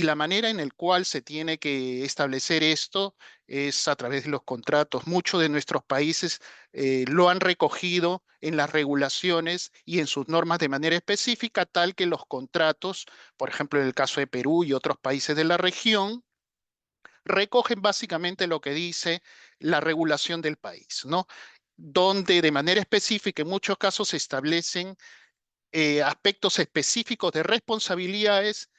la manera en la cual se tiene que establecer esto es a través de los contratos. Muchos de nuestros países lo han recogido en las regulaciones y en sus normas de manera específica, tal que los contratos, por ejemplo, en el caso de Perú y otros países de la región, recogen básicamente lo que dice la regulación del país, ¿no? Donde de manera específica en muchos casos se establecen aspectos específicos de responsabilidades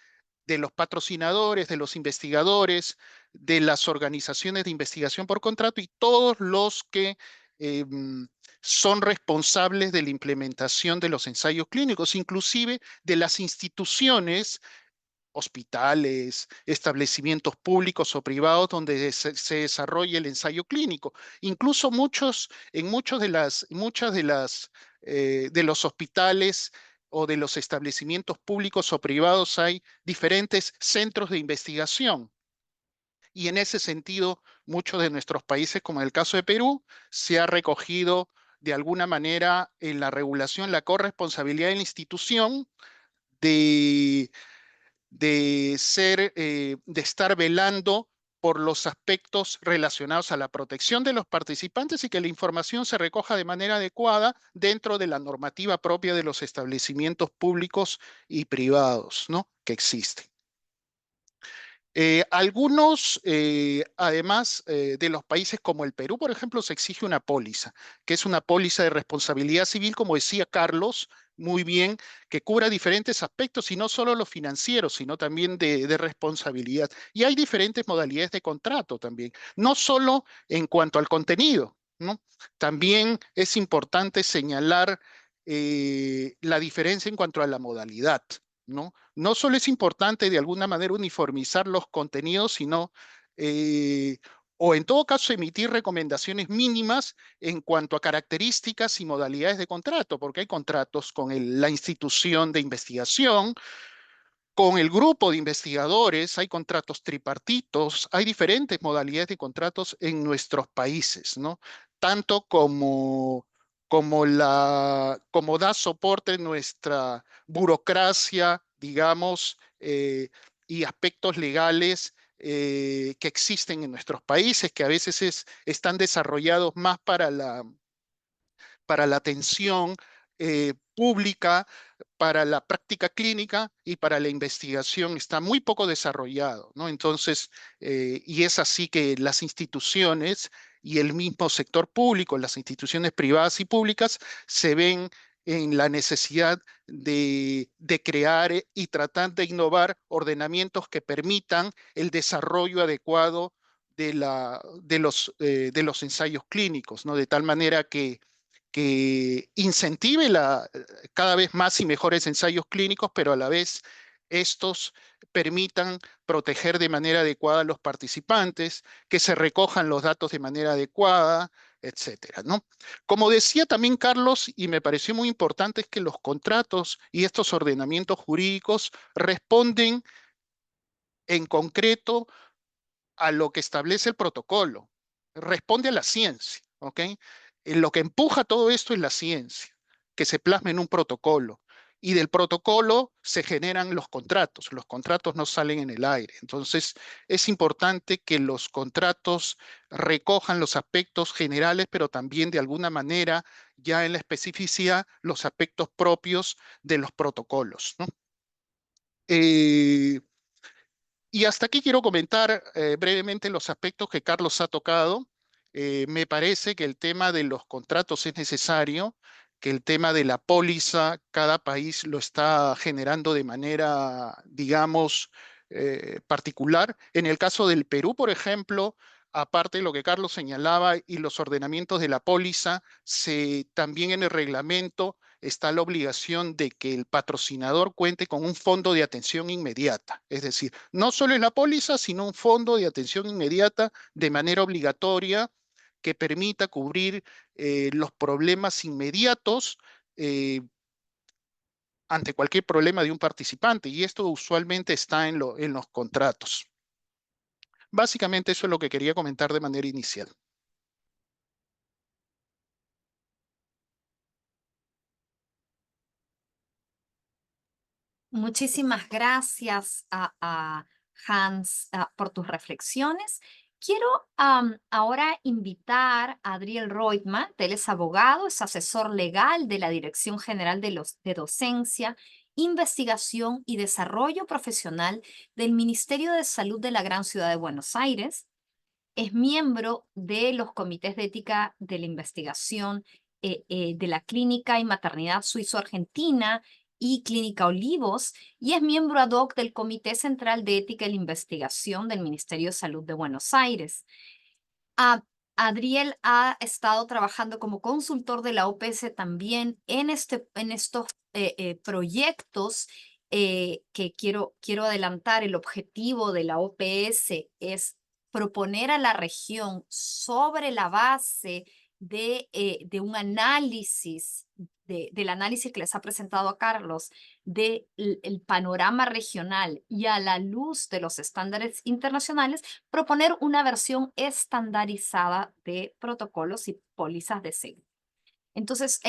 de los patrocinadores, de los investigadores, de las organizaciones de investigación por contrato y todos los que eh, son responsables de la implementación de los ensayos clínicos, inclusive de las instituciones, hospitales, establecimientos públicos o privados donde se desarrolla el ensayo clínico. Incluso en muchas de los hospitales o de los establecimientos públicos o privados hay diferentes centros de investigación. Y en ese sentido, muchos de nuestros países, como en el caso de Perú, se ha recogido de alguna manera en la regulación la corresponsabilidad de la institución de de estar velando por los aspectos relacionados a la protección de los participantes y que la información se recoja de manera adecuada dentro de la normativa propia de los establecimientos públicos y privados, ¿no? Que existen. Además de los países como el Perú, por ejemplo, se exige una póliza, que es una póliza de responsabilidad civil, como decía Carlos, muy bien, que cubra diferentes aspectos y no solo los financieros, sino también de responsabilidad. Y hay diferentes modalidades de contrato también, no solo en cuanto al contenido, ¿no? También es importante señalar la diferencia en cuanto a la modalidad, ¿no? No solo es importante de alguna manera uniformizar los contenidos, sino, o en todo caso, emitir recomendaciones mínimas en cuanto a características y modalidades de contrato, porque hay contratos con la institución de investigación, con el grupo de investigadores, hay contratos tripartitos, hay diferentes modalidades de contratos en nuestros países, ¿no? Tanto como da soporte nuestra burocracia, digamos, y aspectos legales que existen en nuestros países, que a veces están desarrollados más para la atención pública, para la práctica clínica y para la investigación está muy poco desarrollado, ¿no? Entonces, y es así que las instituciones y el mismo sector público, las instituciones privadas y públicas, se ven en la necesidad de crear y tratar de innovar ordenamientos que permitan el desarrollo adecuado de los ensayos clínicos, ¿no? De tal manera que incentive cada vez más y mejores ensayos clínicos, pero a la vez estos permitan proteger de manera adecuada a los participantes, que se recojan los datos de manera adecuada, etcétera, ¿no? Como decía también Carlos, y me pareció muy importante, es que los contratos y estos ordenamientos jurídicos responden en concreto a lo que establece el protocolo, responde a la ciencia, ¿ok? Lo que empuja todo esto es la ciencia, que se plasma en un protocolo. Y del protocolo se generan los contratos no salen en el aire. Entonces, es importante que los contratos recojan los aspectos generales, pero también de alguna manera, ya en la especificidad, los aspectos propios de los protocolos, ¿no? Eh, y hasta aquí quiero comentar brevemente los aspectos que Carlos ha tocado. Me parece que el tema de los contratos es necesario, que el tema de la póliza, cada país lo está generando de manera, digamos, particular. En el caso del Perú, por ejemplo, aparte de lo que Carlos señalaba y los ordenamientos de la póliza, también en el reglamento está la obligación de que el patrocinador cuente con un fondo de atención inmediata. Es decir, no solo es la póliza, sino un fondo de atención inmediata de manera obligatoria que permita cubrir los problemas inmediatos eh, ante cualquier problema de un participante. Y esto usualmente está en los contratos. Básicamente eso es lo que quería comentar de manera inicial. Muchísimas gracias a Hans por tus reflexiones. Quiero ahora invitar a Adriel Reutemann. Él es abogado, es asesor legal de la Dirección General de Docencia, Investigación y Desarrollo Profesional del Ministerio de Salud de la Gran Ciudad de Buenos Aires. Es miembro de los comités de ética de la investigación de la Clínica y Maternidad Suizo-Argentina y Clínica Olivos, y es miembro ad hoc del Comité Central de Ética y la Investigación del Ministerio de Salud de Buenos Aires. Adriel ha estado trabajando como consultor de la OPS también en estos proyectos que quiero adelantar. El objetivo de la OPS es proponer a la región sobre la base de un análisis, del análisis que les ha presentado a Carlos, del panorama regional y a la luz de los estándares internacionales, proponer una versión estandarizada de protocolos y pólizas de seguro. Entonces,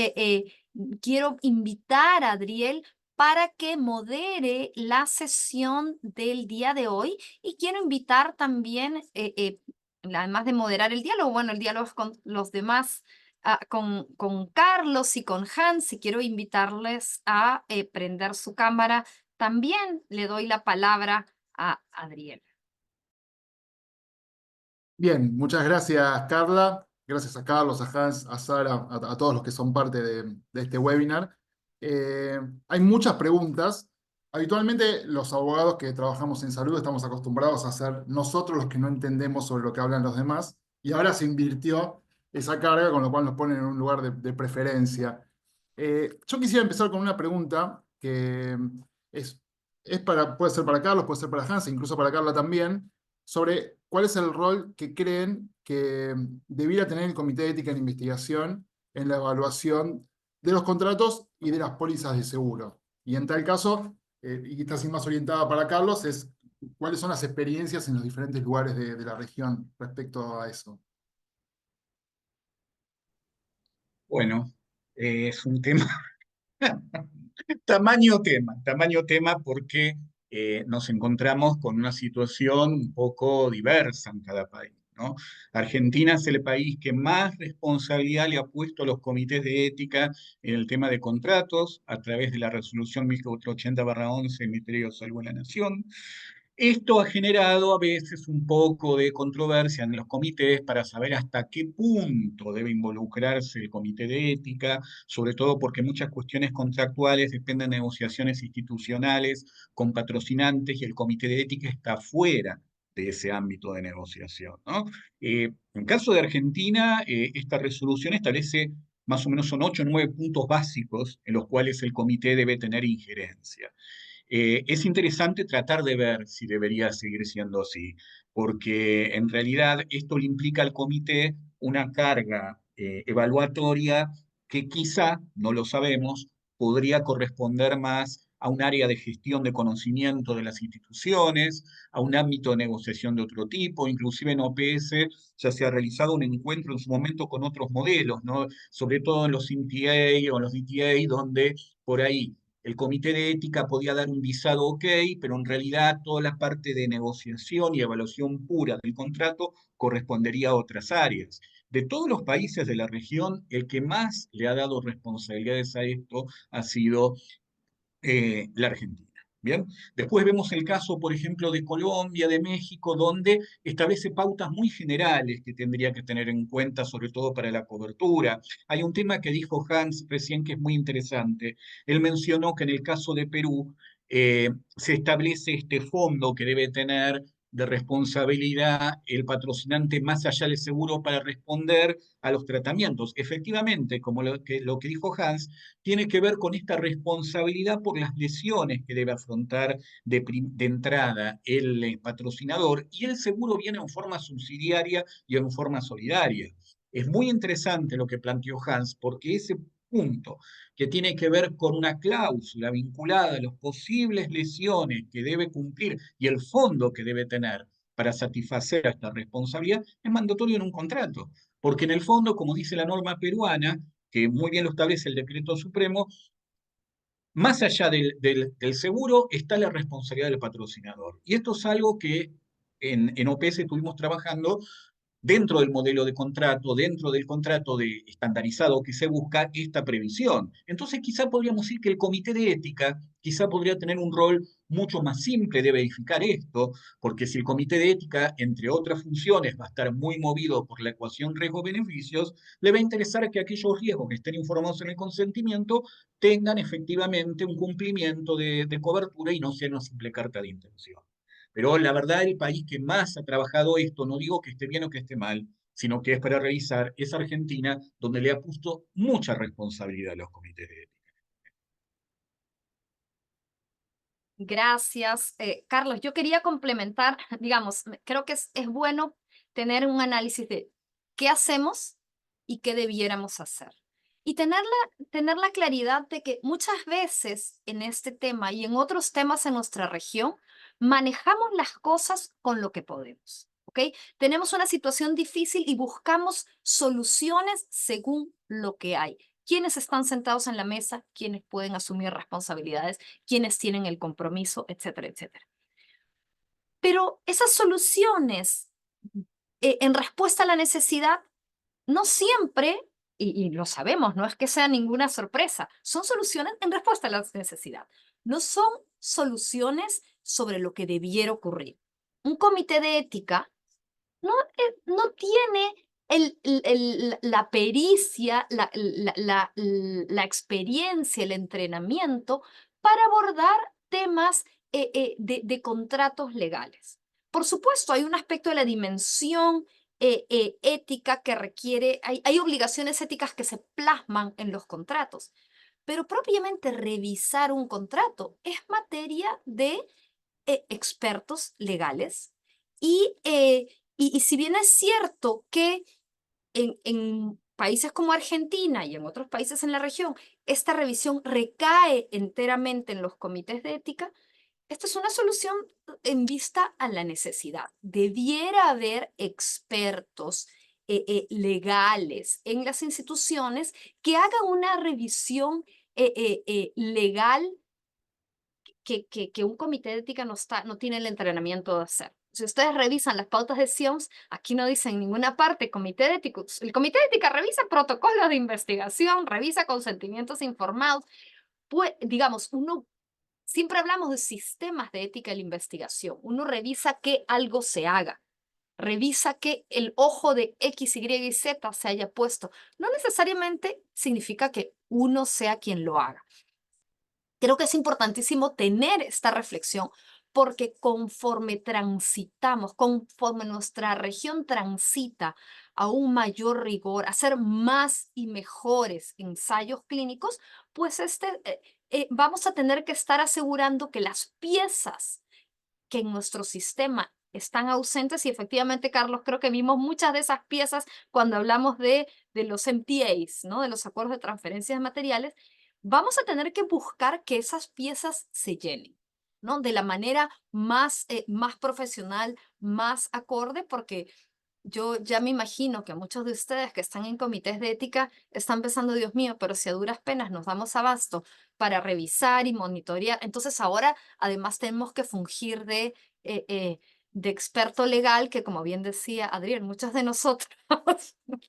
quiero invitar a Adriel para que modere la sesión del día de hoy, y quiero invitar también, además de moderar el diálogo, bueno, el diálogo es con los demás, con Carlos y con Hans, y quiero invitarles a prender su cámara. También le doy la palabra a Adriel. Bien, muchas gracias, Carla. Gracias a Carlos, a Hans, a Sara, a todos los que son parte de este webinar. Hay muchas preguntas. Habitualmente los abogados que trabajamos en salud estamos acostumbrados a ser nosotros los que no entendemos sobre lo que hablan los demás, y ahora se invirtió esa carga, con lo cual nos ponen en un lugar de preferencia. Yo quisiera empezar con una pregunta que es, puede ser para Carlos, puede ser para Hans, incluso para Carla también, sobre cuál es el rol que creen que debiera tener el Comité de Ética en Investigación en la evaluación de los contratos y de las pólizas de seguro. Y en tal caso, y quizás más orientada para Carlos, es cuáles son las experiencias en los diferentes lugares de la región respecto a eso. Bueno, es un tema, tamaño tema porque nos encontramos con una situación un poco diversa en cada país, ¿no? Argentina es el país que más responsabilidad le ha puesto a los comités de ética en el tema de contratos a través de la resolución 1480/11 del Ministerio de Salud de la Nación. Esto ha generado a veces un poco de controversia en los comités para saber hasta qué punto debe involucrarse el comité de ética, sobre todo porque muchas cuestiones contractuales dependen de negociaciones institucionales con patrocinantes y el comité de ética está fuera de ese ámbito de negociación, ¿no? En caso de Argentina, esta resolución establece más o menos son 8 o 9 puntos básicos en los cuales el comité debe tener injerencia. Es interesante tratar de ver si debería seguir siendo así, porque en realidad esto le implica al comité una carga evaluatoria que quizá, no lo sabemos, podría corresponder más a un área de gestión de conocimiento de las instituciones, a un ámbito de negociación de otro tipo, inclusive en OPS ya se ha realizado un encuentro en su momento con otros modelos, ¿no? Sobre todo en los NTA o en los DTA, donde por ahí el comité de ética podía dar un visado ok, pero en realidad toda la parte de negociación y evaluación pura del contrato correspondería a otras áreas. De todos los países de la región, el que más le ha dado responsabilidades a esto ha sido la Argentina. Bien, después vemos el caso, por ejemplo, de Colombia, de México, donde establece pautas muy generales que tendría que tener en cuenta, sobre todo para la cobertura. Hay un tema que dijo Hans recién que es muy interesante. Él mencionó que en el caso de Perú se establece este fondo que debe tener de responsabilidad el patrocinante más allá del seguro para responder a los tratamientos. Efectivamente, como lo que dijo Hans, tiene que ver con esta responsabilidad por las lesiones que debe afrontar de entrada el patrocinador, y el seguro viene en forma subsidiaria y en forma solidaria. Es muy interesante lo que planteó Hans, porque ese punto que tiene que ver con una cláusula vinculada a las posibles lesiones que debe cumplir y el fondo que debe tener para satisfacer esta responsabilidad es mandatorio en un contrato, porque en el fondo, como dice la norma peruana, que muy bien lo establece el decreto supremo, más allá del seguro está la responsabilidad del patrocinador. Y esto es algo que en OPS estuvimos trabajando dentro del modelo de contrato, dentro del contrato estandarizado que se busca esta previsión. Entonces quizá podríamos decir que el comité de ética quizá podría tener un rol mucho más simple de verificar esto, porque si el comité de ética, entre otras funciones, va a estar muy movido por la ecuación riesgos-beneficios, le va a interesar que aquellos riesgos que estén informados en el consentimiento tengan efectivamente un cumplimiento de cobertura y no sea una simple carta de intención. Pero la verdad, el país que más ha trabajado esto, no digo que esté bien o que esté mal, sino que es para revisar, es Argentina, donde le ha puesto mucha responsabilidad a los comités de ética. Gracias. Carlos, yo quería complementar, digamos, creo que es bueno tener un análisis de qué hacemos y qué debiéramos hacer. Y tener la claridad de que muchas veces en este tema y en otros temas en nuestra región, manejamos las cosas con lo que podemos. ¿Ok? Tenemos una situación difícil y buscamos soluciones según lo que hay. ¿Quiénes están sentados en la mesa? ¿Quiénes pueden asumir responsabilidades? ¿Quiénes tienen el compromiso? Etcétera, etcétera. Pero esas soluciones en respuesta a la necesidad no siempre, y lo sabemos, no es que sea ninguna sorpresa, son soluciones en respuesta a la necesidad. No son soluciones sobre lo que debiera ocurrir. Un comité de ética no tiene la pericia, la experiencia, el entrenamiento para abordar temas de contratos legales. Por supuesto, hay un aspecto de la dimensión ética que requiere, hay obligaciones éticas que se plasman en los contratos, pero propiamente revisar un contrato es materia de expertos legales y si bien es cierto que en países como Argentina y en otros países en la región, esta revisión recae enteramente en los comités de ética, esta es una solución en vista a la necesidad. Debiera haber expertos legales en las instituciones que hagan una revisión legal que un comité de ética no tiene el entrenamiento de hacer. Si ustedes revisan las pautas de SIOMS, aquí no dice en ninguna parte comité de ética. El comité de ética revisa protocolos de investigación, revisa consentimientos informados. Pues, digamos, uno siempre hablamos de sistemas de ética en la investigación. Uno revisa que algo se haga. Revisa que el ojo de X, Y y Z se haya puesto. No necesariamente significa que uno sea quien lo haga. Creo que es importantísimo tener esta reflexión porque conforme transitamos, conforme nuestra región transita a un mayor rigor, a hacer más y mejores ensayos clínicos, pues vamos a tener que estar asegurando que las piezas que en nuestro sistema están ausentes y efectivamente, Carlos, creo que vimos muchas de esas piezas cuando hablamos de los MTAs, ¿no? De los acuerdos de transferencia de materiales, vamos a tener que buscar que esas piezas se llenen, ¿no? De la manera más profesional, más acorde, porque yo ya me imagino que muchos de ustedes que están en comités de ética están pensando, Dios mío, pero si a duras penas nos damos abasto para revisar y monitorear, entonces ahora además tenemos que fungir de experto legal, que como bien decía Adrián, muchos de nosotros,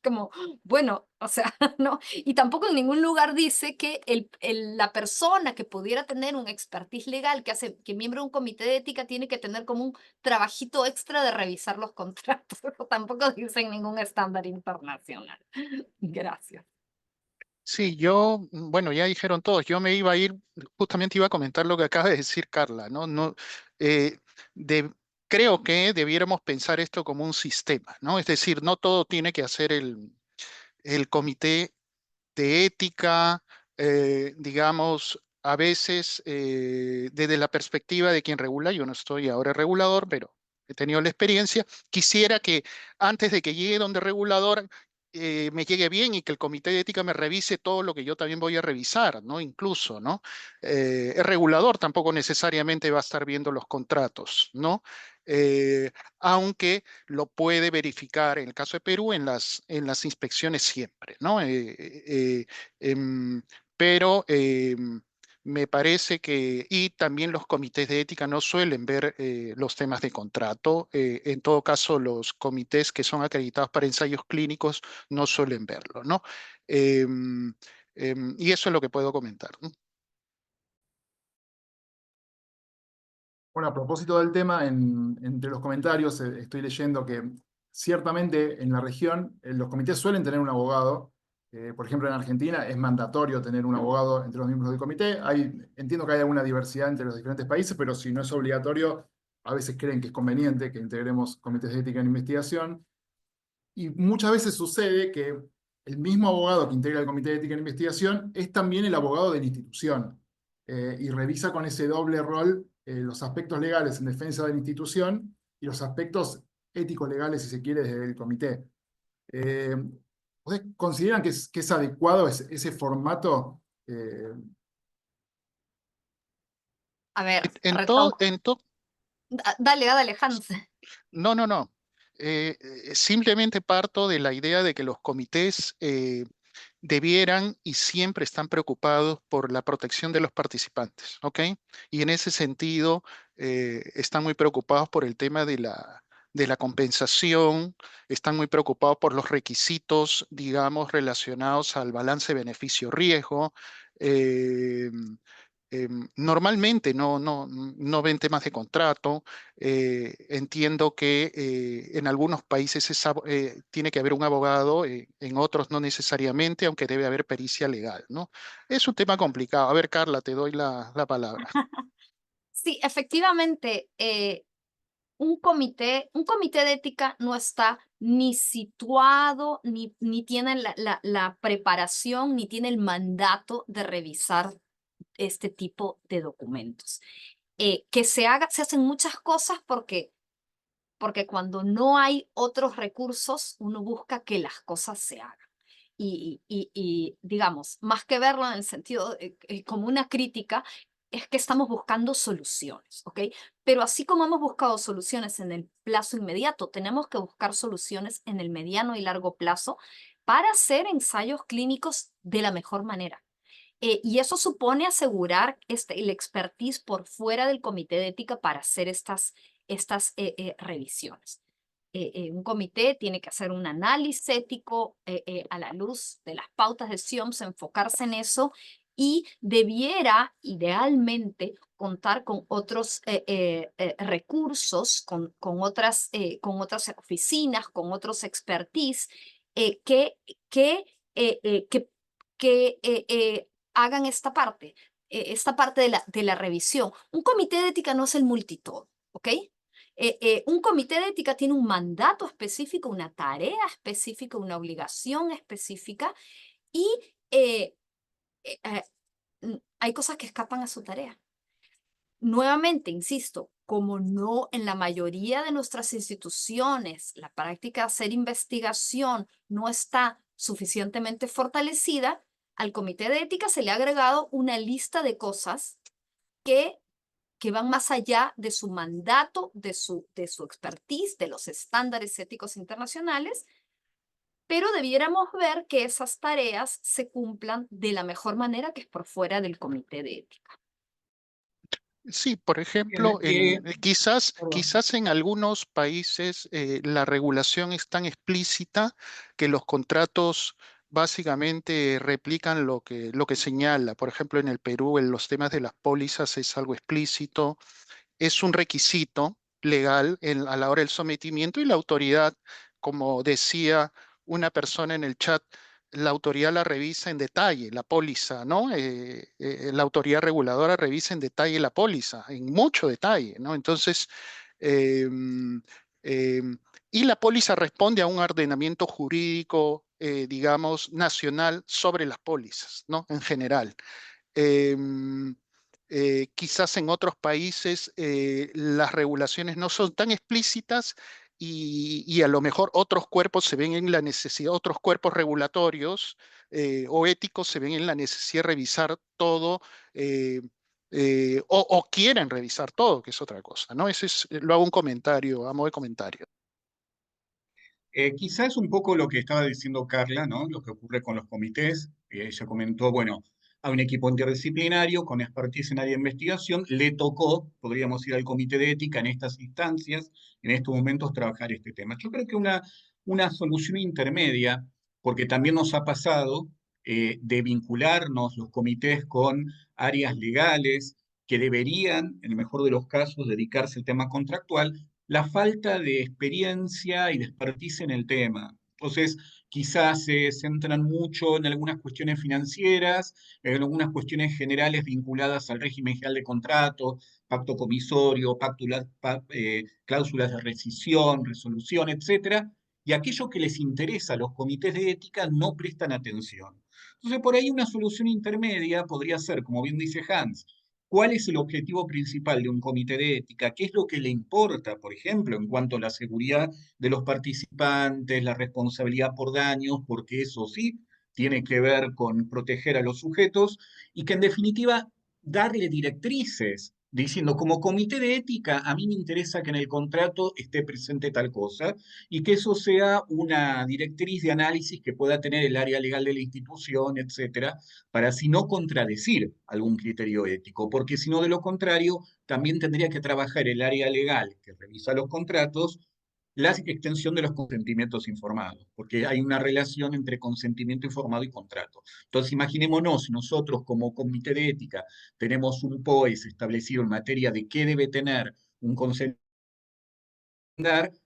como, bueno, o sea, no, y tampoco en ningún lugar dice que la persona que pudiera tener un expertise legal, que miembro de un comité de ética tiene que tener como un trabajito extra de revisar los contratos. Tampoco dicen ningún estándar internacional. Gracias. Sí, bueno, ya dijeron todos, yo me iba a ir, justamente iba a comentar lo que acaba de decir Carla, ¿no? Eh, de- Creo que debiéramos pensar esto como un sistema, ¿no? Es decir, no todo tiene que hacer el comité de ética, digamos, a veces desde la perspectiva de quien regula, yo no estoy ahora regulador, pero he tenido la experiencia, quisiera que antes de que llegue donde regulador, me llegue bien y que el comité de ética me revise todo lo que yo también voy a revisar, ¿no? Incluso, ¿no? El regulador tampoco necesariamente va a estar viendo los contratos, ¿no? Aunque lo puede verificar, en el caso de Perú, en las inspecciones siempre, ¿no? Pero me parece que, y también los comités de ética no suelen ver los temas de contrato. En todo caso, los comités que son acreditados para ensayos clínicos no suelen verlo, ¿no? Y eso es lo que puedo comentar, ¿no? Bueno, a propósito del tema, entre los comentarios estoy leyendo que ciertamente en la región los comités suelen tener un abogado. Por ejemplo, en Argentina es mandatorio tener un abogado entre los miembros del comité. Entiendo que hay alguna diversidad entre los diferentes países, pero si no es obligatorio, a veces creen que es conveniente que integremos comités de ética en investigación. Y muchas veces sucede que el mismo abogado que integra el Comité de Ética en Investigación es también el abogado de la institución, y revisa con ese doble rol los aspectos legales en defensa de la institución y los aspectos éticos legales, si se quiere, desde el comité. Eh, ¿Ustedes consideran que es adecuado ese formato? A ver, En todo, retomo. en to- Dale, dale, Hans. no, no, no. Simplemente parto de la idea de que los comités debieran y siempre están preocupados por la protección de los participantes, ¿ok? Y en ese sentido, están muy preocupados por el tema de la compensación, están muy preocupados por los requisitos, digamos, relacionados al balance beneficio-riesgo. eh, Normalmente no ven temas de contrato. Entiendo que en algunos países tiene que haber un abogado, en otros no necesariamente, aunque debe haber pericia legal, ¿no? Es un tema complicado. A ver, Carla, te doy la palabra. Sí, efectivamente, un comité de ética no está ni situado, ni tiene la preparación, ni tiene el mandato de revisar este tipo de documentos. Que se hacen muchas cosas porque cuando no hay otros recursos, uno busca que las cosas se hagan. Y digamos, más que verlo en el sentido como una crítica, es que estamos buscando soluciones, ¿ok? Pero así como hemos buscado soluciones en el plazo inmediato, tenemos que buscar soluciones en el mediano y largo plazo para hacer ensayos clínicos de la mejor manera. Y eso supone asegurar el expertise por fuera del comité de ética para hacer estas revisiones. Un comité tiene que hacer un análisis ético a la luz de las pautas de SIOMS, enfocarse en eso y debiera idealmente contar con otros recursos, con otras oficinas, con otros expertise que, hagan esta parte de la revisión. Un comité de ética no es el multitodo, ¿ok? Un comité de ética tiene un mandato específico, una tarea específica, una obligación específica y eh, eh, eh, hay cosas que escapan a su tarea. Nuevamente, insisto, como no en la mayoría de nuestras instituciones la práctica de hacer investigación no está suficientemente fortalecida, al comité de ética se le ha agregado una lista de cosas que van más allá de su mandato, de su expertise, de los estándares éticos internacionales, pero debiéramos ver que esas tareas se cumplan de la mejor manera, que es por fuera del comité de ética. Sí, por Bien, ejemplo, perdón. quizás en algunos países la regulación es tan explícita que los contratos básicamente replican lo que señala. Por ejemplo, en el Perú, en los temas de las pólizas es algo explícito, es un requisito legal a la hora del sometimiento y la autoridad, como decía una persona en el chat, la autoridad la revisa en detalle, la póliza, ¿no? La autoridad reguladora revisa en detalle la póliza, en mucho detalle, ¿no? Entonces, em, em, y la póliza responde a un ordenamiento jurídico, digamos, nacional sobre las pólizas, ¿no? En general. Em, Quizás en otros países las regulaciones no son tan explícitas y a lo mejor otros cuerpos se ven en la necesidad, otros cuerpos regulatorios o éticos se ven en la necesidad de revisar todo eh, o quieren revisar todo, que es otra cosa, ¿no? Ese es, lo hago un comentario, a modo de comentario. Quizás un poco lo que estaba diciendo Carla, ¿no? Lo que ocurre con los comités. Ella comentó, bueno, a un equipo interdisciplinario con expertise en área de investigación, le tocó, podríamos ir al comité de ética en estas instancias, en estos momentos, trabajar este tema. Yo creo que una solución intermedia, porque también nos ha pasado de vincularnos los comités con áreas legales que deberían, en el mejor de los casos, dedicarse al tema contractual, la falta de experiencia y de expertise en el tema. Entonces, quizás se centran mucho en algunas cuestiones financieras, en algunas cuestiones generales vinculadas al régimen general de contrato, pacto comisorio, cláusulas de rescisión, resolución, etcétera, y aquello que les interesa a los comités de ética no prestan atención. Entonces, por ahí una solución intermedia podría ser, como bien dice Hans, ¿cuál es el objetivo principal de un comité de ética? ¿Qué es lo que le importa, por ejemplo, en cuanto a la seguridad de los participantes, la responsabilidad por daños, porque eso sí tiene que ver con proteger a los sujetos, y que en definitiva darle directrices, diciendo como comité de ética, a mí me interesa que en el contrato esté presente tal cosa, y que eso sea una directriz de análisis que pueda tener el área legal de la institución, etcétera, para así no contradecir algún criterio ético, porque si no, de lo contrario, también tendría que trabajar el área legal que revisa los contratos la extensión de los consentimientos informados, porque hay una relación entre consentimiento informado y contrato. Entonces, imaginémonos, nosotros como comité de ética tenemos un POES establecido en materia de qué debe tener un consentimiento.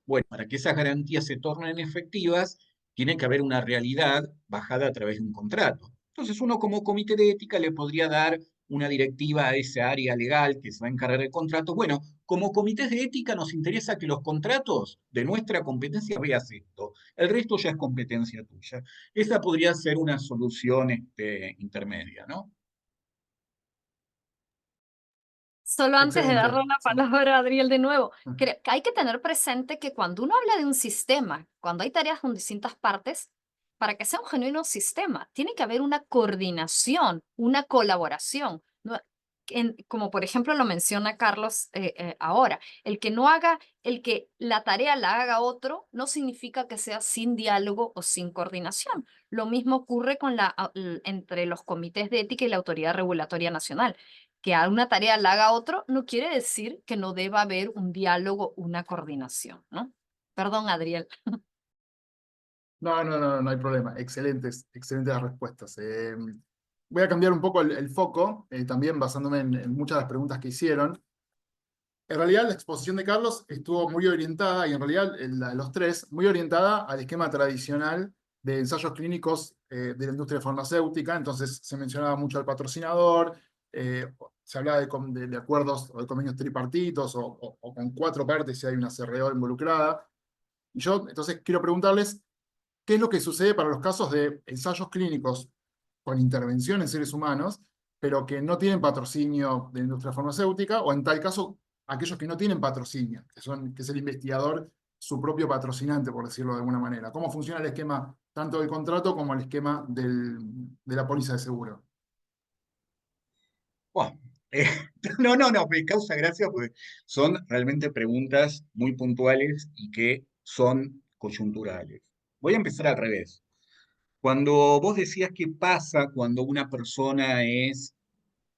Bueno, para que esas garantías se tornen efectivas, tiene que haber una realidad bajada a través de un contrato. Entonces, uno como comité de ética le podría dar una directiva a esa área legal que se va a encargar del contrato. Bueno, como comités de ética nos interesa que los contratos de nuestra competencia veas esto. El resto ya es competencia tuya. Esa podría ser una solución intermedia, ¿no? Solo antes de darle Excelente. la Sí. palabra a Adriel de nuevo, creo que hay que tener presente que cuando uno habla de un sistema, cuando hay tareas con distintas partes, para que sea un genuino sistema, tiene que haber una coordinación, una colaboración. Como por ejemplo lo menciona Carlos ahora, el que la tarea la haga otro, no significa que sea sin diálogo o sin coordinación. Lo mismo ocurre con entre los comités de ética y la Autoridad Regulatoria Nacional. Que a una tarea la haga otro no quiere decir que no deba haber un diálogo, una coordinación, ¿no? Perdón, Adriel. No hay problema. Excelentes las respuestas. Voy a cambiar un poco el foco, también basándome en muchas de las preguntas que hicieron. En realidad, la exposición de Carlos estuvo muy orientada, y en realidad la de los tres, muy orientada al esquema tradicional de ensayos clínicos de la industria farmacéutica. Entonces, se mencionaba mucho al patrocinador, se hablaba de acuerdos o de convenios tripartitos o con 4 partes si hay una CRO involucrada. Y yo, entonces, quiero preguntarles, ¿qué es lo que sucede para los casos de ensayos clínicos con intervención en seres humanos, pero que no tienen patrocinio de la industria farmacéutica, o en tal caso, aquellos que no tienen patrocinio, que es el investigador su propio patrocinante, por decirlo de alguna manera? ¿Cómo funciona el esquema tanto del contrato como el esquema de la póliza de seguro? Bueno, eh, no, me causa gracia porque son realmente preguntas muy puntuales y que son coyunturales. Voy a empezar al revés. Cuando vos decías qué pasa cuando una persona es,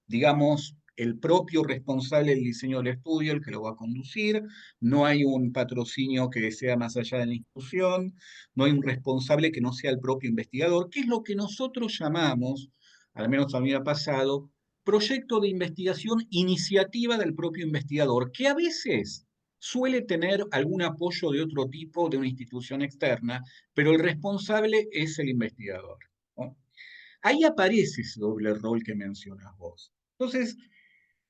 digamos, el propio responsable del diseño del estudio, el que lo va a conducir, no hay un patrocinio que sea más allá de la institución, no hay un responsable que no sea el propio investigador, que es lo que nosotros llamamos, al menos a mí me ha pasado, proyecto de investigación, iniciativa del propio investigador, que a veces suele tener algún apoyo de otro tipo de una institución externa, pero el responsable es el investigador, ¿no? Ahí aparece ese doble rol que mencionas vos. Entonces,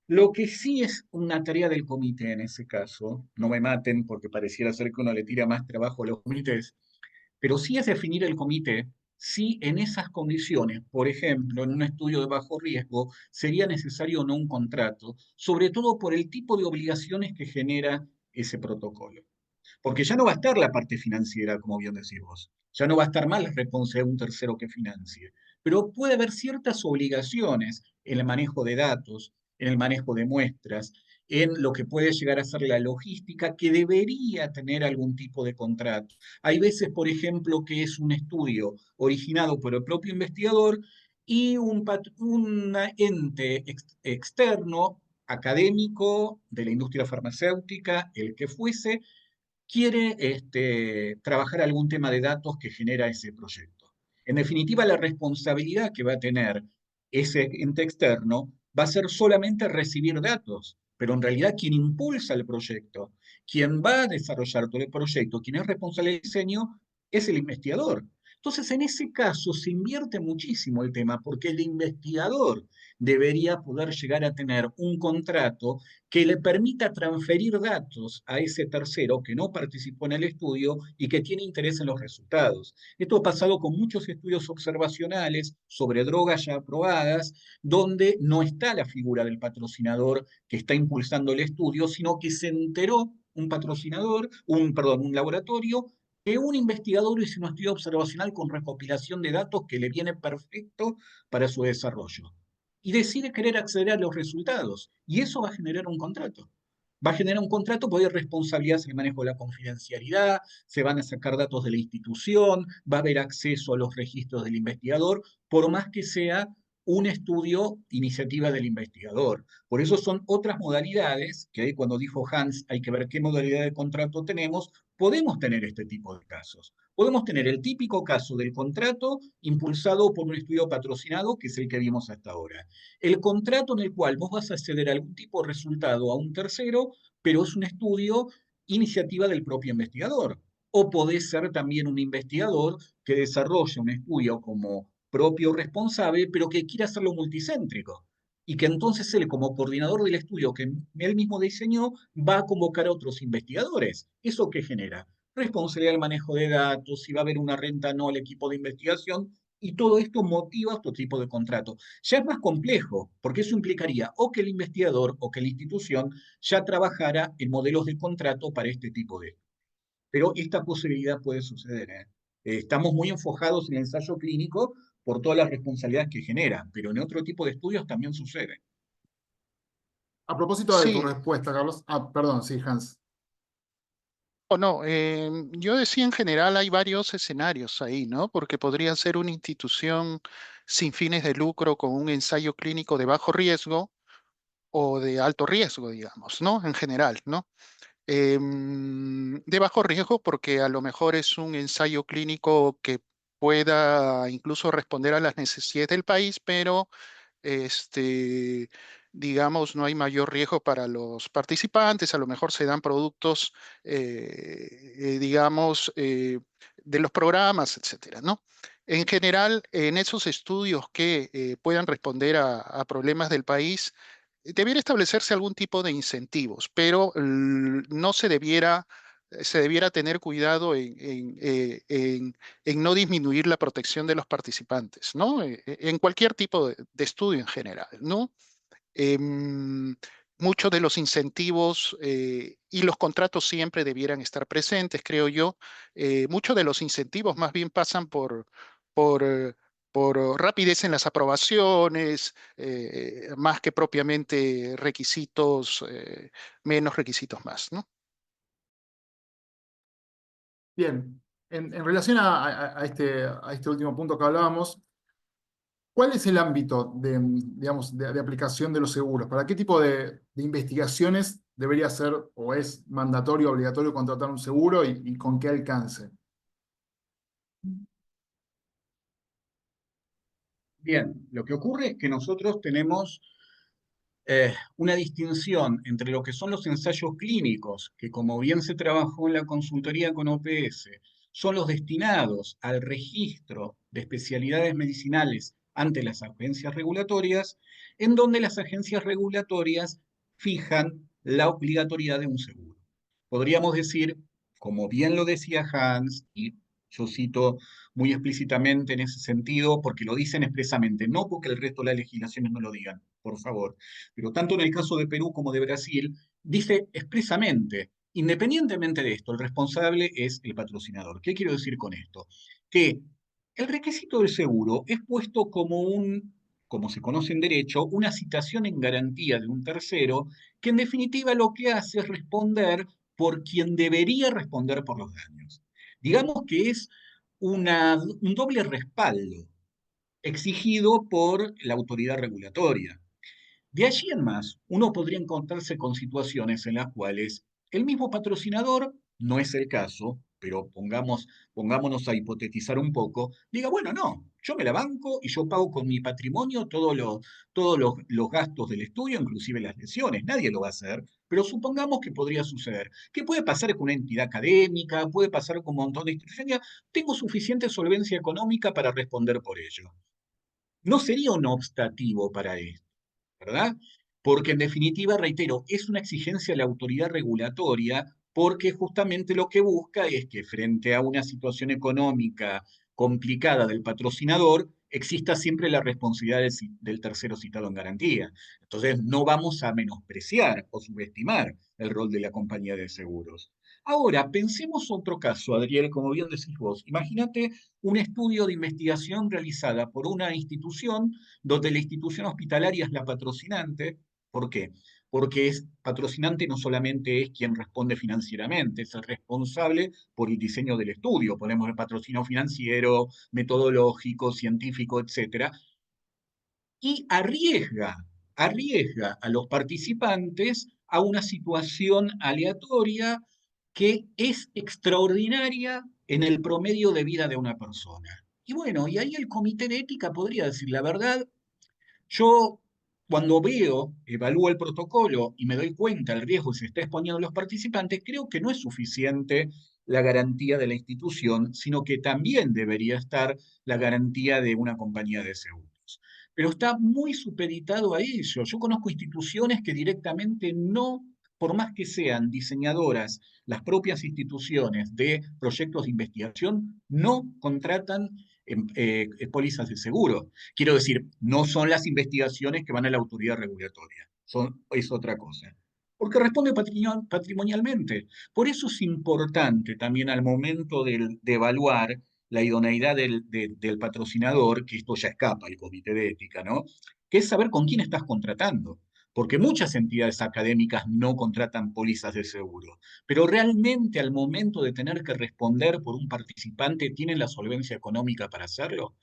lo que sí es una tarea del comité en ese caso, no me maten porque pareciera ser que uno le tira más trabajo a los comités, pero sí es definir el comité si en esas condiciones, por ejemplo, en un estudio de bajo riesgo, sería necesario o no un contrato, sobre todo por el tipo de obligaciones que genera ese protocolo. Porque ya no va a estar la parte financiera, como bien decís vos. Ya no va a estar más la responsabilidad de un tercero que financie. Pero puede haber ciertas obligaciones en el manejo de datos, en el manejo de muestras, en lo que puede llegar a ser la logística, que debería tener algún tipo de contrato. Hay veces, por ejemplo, que es un estudio originado por el propio investigador y un ente externo, académico, de la industria farmacéutica, el que fuese, quiere trabajar algún tema de datos que genera ese proyecto. En definitiva, la responsabilidad que va a tener ese ente externo va a ser solamente recibir datos, pero en realidad quien impulsa el proyecto, quien va a desarrollar todo el proyecto, quien es responsable del diseño, es el investigador. Entonces, en ese caso se invierte muchísimo el tema, porque el investigador debería poder llegar a tener un contrato que le permita transferir datos a ese tercero que no participó en el estudio y que tiene interés en los resultados. Esto ha pasado con muchos estudios observacionales sobre drogas ya aprobadas, donde no está la figura del patrocinador que está impulsando el estudio, sino que se enteró un patrocinador, un laboratorio, que un investigador hizo un estudio observacional con recopilación de datos que le viene perfecto para su desarrollo y decide querer acceder a los resultados. Y eso va a generar un contrato. Va a generar un contrato porque hay responsabilidades en el manejo de la confidencialidad, se van a sacar datos de la institución, va a haber acceso a los registros del investigador, por más que sea un estudio, iniciativa del investigador. Por eso son otras modalidades, que ahí cuando dijo Hans, hay que ver qué modalidad de contrato tenemos, podemos tener este tipo de casos. Podemos tener el típico caso del contrato impulsado por un estudio patrocinado, que es el que vimos hasta ahora. El contrato en el cual vos vas a acceder a algún tipo de resultado a un tercero, pero es un estudio, iniciativa del propio investigador. O podés ser también un investigador que desarrolla un estudio como propio responsable, pero que quiere hacerlo multicéntrico. Y que entonces él, como coordinador del estudio que él mismo diseñó, va a convocar a otros investigadores. ¿Eso qué genera? Responsabilidad del manejo de datos, si va a haber una renta o no al equipo de investigación, y todo esto motiva otro tipo de contrato. Ya es más complejo, porque eso implicaría o que el investigador o que la institución ya trabajara en modelos de contrato para este tipo de... Pero esta posibilidad puede suceder, ¿eh? Estamos muy enfocados en el ensayo clínico por todas las responsabilidades que genera, pero en otro tipo de estudios también sucede. A propósito de tu Sí, respuesta, Carlos. Ah, perdón, sí, Hans. o no, yo decía en general hay varios escenarios ahí, ¿no? Porque podría ser una institución sin fines de lucro con un ensayo clínico de bajo riesgo o de alto riesgo, digamos, ¿no? En general, ¿no? De bajo riesgo porque a lo mejor es un ensayo clínico que pueda incluso responder a las necesidades del país, pero este, digamos, no hay mayor riesgo para los participantes, a lo mejor se dan productos, digamos, de los programas, etcétera, ¿no? En general, en esos estudios que puedan responder a problemas del país, debiera establecerse algún tipo de incentivos, pero no se debiera tener cuidado en no disminuir la protección de los participantes, ¿no? En cualquier tipo de estudio en general, ¿no? Em, Muchos de los incentivos y los contratos siempre debieran estar presentes, creo yo. Muchos de los incentivos más bien pasan por, eh, por rapidez en las aprobaciones, más que propiamente requisitos, menos requisitos más, ¿no? Bien, en relación a este último punto que hablábamos, ¿cuál es el ámbito de, digamos, de aplicación de los seguros? ¿Para qué tipo de investigaciones debería ser o es mandatorio, obligatorio contratar un seguro y con qué alcance? Bien, lo que ocurre es que nosotros tenemos una distinción entre lo que son los ensayos clínicos, que como bien se trabajó en la consultoría con OPS, son los destinados al registro de especialidades medicinales ante las agencias regulatorias, en donde las agencias regulatorias fijan la obligatoriedad de un seguro. Podríamos decir, como bien lo decía Hans, y yo cito muy explícitamente en ese sentido, porque lo dicen expresamente, no porque el resto de las legislaciones no lo digan, por favor, pero tanto en el caso de Perú como de Brasil, dice expresamente, independientemente de esto, el responsable es el patrocinador. ¿Qué quiero decir con esto? Que el requisito del seguro es puesto como como se conoce en derecho, una citación en garantía de un tercero, que en definitiva lo que hace es responder por quien debería responder por los daños. Digamos que es un doble respaldo. exigido por la autoridad regulatoria. De allí en más, uno podría encontrarse con situaciones en las cuales el mismo patrocinador, no es el caso, pero pongámonos a hipotetizar un poco, diga, bueno, no, yo me la banco y yo pago con mi patrimonio todos los gastos del estudio, inclusive las lesiones, nadie lo va a hacer, pero supongamos que podría suceder. ¿Qué puede pasar con una entidad académica? Puede pasar con un montón de instituciones. Tengo suficiente solvencia económica para responder por ello. No sería un obstativo para esto, ¿verdad? Porque en definitiva, reitero, es una exigencia de la autoridad regulatoria porque justamente lo que busca es que frente a una situación económica complicada del patrocinador, exista siempre la responsabilidad del tercero citado en garantía. Entonces, no vamos a menospreciar o subestimar el rol de la compañía de seguros. Ahora, pensemos otro caso, Adriel, como bien decís vos. Imagínate un estudio de investigación realizada por una institución donde la institución hospitalaria es la patrocinante. ¿Por qué? Porque es patrocinante no solamente es quien responde financieramente, es el responsable por el diseño del estudio. Ponemos el patrocinio financiero, metodológico, científico, etcétera, y arriesga a los participantes a una situación aleatoria que es extraordinaria en el promedio de vida de una persona. Y bueno, y ahí el comité de ética podría decir, la verdad, yo cuando evalúo el protocolo y me doy cuenta del riesgo que se está exponiendo a los participantes, creo que no es suficiente la garantía de la institución, sino que también debería estar la garantía de una compañía de seguros. Pero está muy supeditado a ello. Yo conozco instituciones que directamente no, por más que sean diseñadoras, las propias instituciones de proyectos de investigación, no contratan pólizas de seguro. Quiero decir, no son las investigaciones que van a la autoridad regulatoria, es otra cosa. Porque responde patrimonialmente. Por eso es importante también al momento de evaluar la idoneidad del patrocinador, que esto ya escapa al comité de ética, ¿no? Que es saber con quién estás contratando. Porque muchas entidades académicas no contratan pólizas de seguro, pero realmente al momento de tener que responder por un participante, ¿tienen la solvencia económica para hacerlo?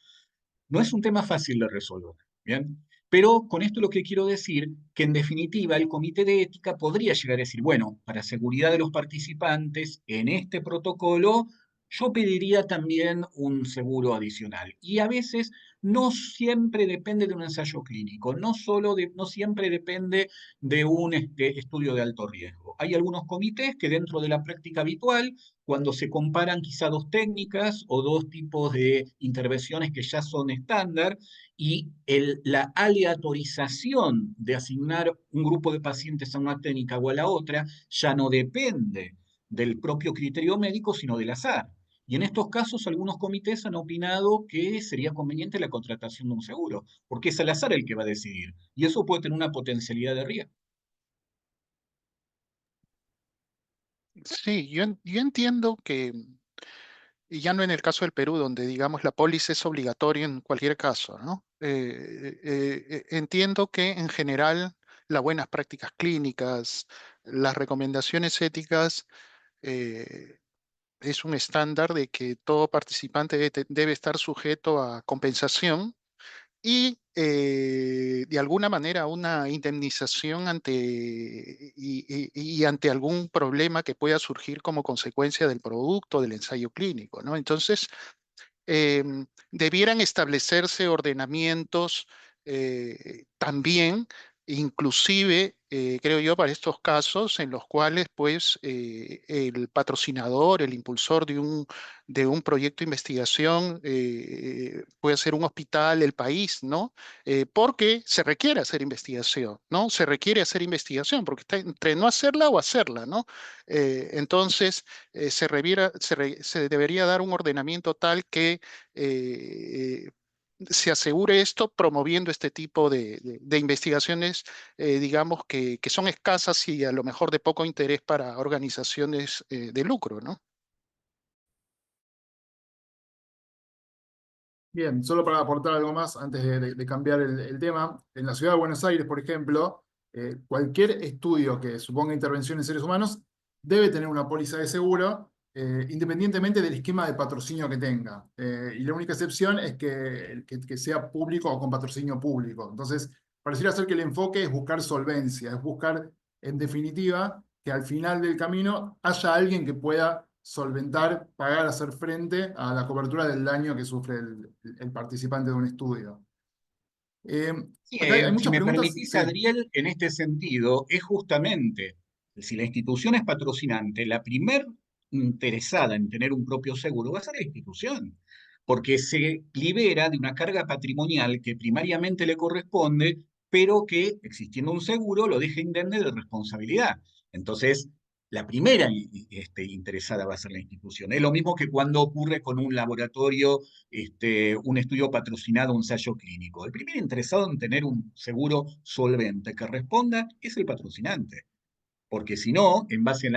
No es un tema fácil de resolver, ¿bien? Pero con esto lo que quiero decir, que en definitiva el comité de ética podría llegar a decir, bueno, para seguridad de los participantes, en este protocolo yo pediría también un seguro adicional. Y a veces no siempre depende de un ensayo clínico, no siempre depende de un estudio de alto riesgo. Hay algunos comités que dentro de la práctica habitual cuando se comparan quizá dos técnicas o dos tipos de intervenciones que ya son estándar y la aleatorización de asignar un grupo de pacientes a una técnica o a la otra ya no depende del propio criterio médico, sino del azar. Y en estos casos algunos comités han opinado que sería conveniente la contratación de un seguro, porque es al azar el que va a decidir. Y eso puede tener una potencialidad de riesgo. Sí, yo entiendo que, y ya no en el caso del Perú, donde digamos la póliza es obligatoria en cualquier caso, ¿no? Entiendo que en general las buenas prácticas clínicas, las recomendaciones éticas, eh, es un estándar de que todo participante debe estar sujeto a compensación y de alguna manera una indemnización y ante algún problema que pueda surgir como consecuencia del producto, del ensayo clínico, ¿no? Entonces, debieran establecerse ordenamientos también, inclusive, creo yo, para estos casos en los cuales pues, el patrocinador, el impulsor de un proyecto de investigación puede ser un hospital, el país, ¿no? Porque se requiere hacer investigación, ¿no? Se requiere hacer investigación, porque está entre no hacerla o hacerla, ¿no? Entonces, se debería dar un ordenamiento tal que eh, se asegure esto promoviendo este tipo de investigaciones, digamos, que son escasas y a lo mejor de poco interés para organizaciones de lucro, ¿no? Bien, solo para aportar algo más antes de cambiar el tema. En la ciudad de Buenos Aires, por ejemplo, cualquier estudio que suponga intervención en seres humanos debe tener una póliza de seguro independientemente del esquema de patrocinio que tenga. Y la única excepción es que sea público o con patrocinio público. Entonces, pareciera ser que el enfoque es buscar solvencia, es buscar, en definitiva, que al final del camino haya alguien que pueda solventar, pagar, hacer frente a la cobertura del daño que sufre el participante de un estudio. Sí, Acá hay si muchas me preguntas. permitís, Sí. Adriel, en este sentido, es justamente, si la institución es patrocinante, la primer interesada en tener un propio seguro va a ser la institución, porque se libera de una carga patrimonial que primariamente le corresponde, pero que, existiendo un seguro, lo deja indemne de responsabilidad. Entonces, la primera interesada va a ser la institución. Es lo mismo que cuando ocurre con un laboratorio, un estudio patrocinado, un ensayo clínico. El primer interesado en tener un seguro solvente que responda es el patrocinante. Porque si no, en base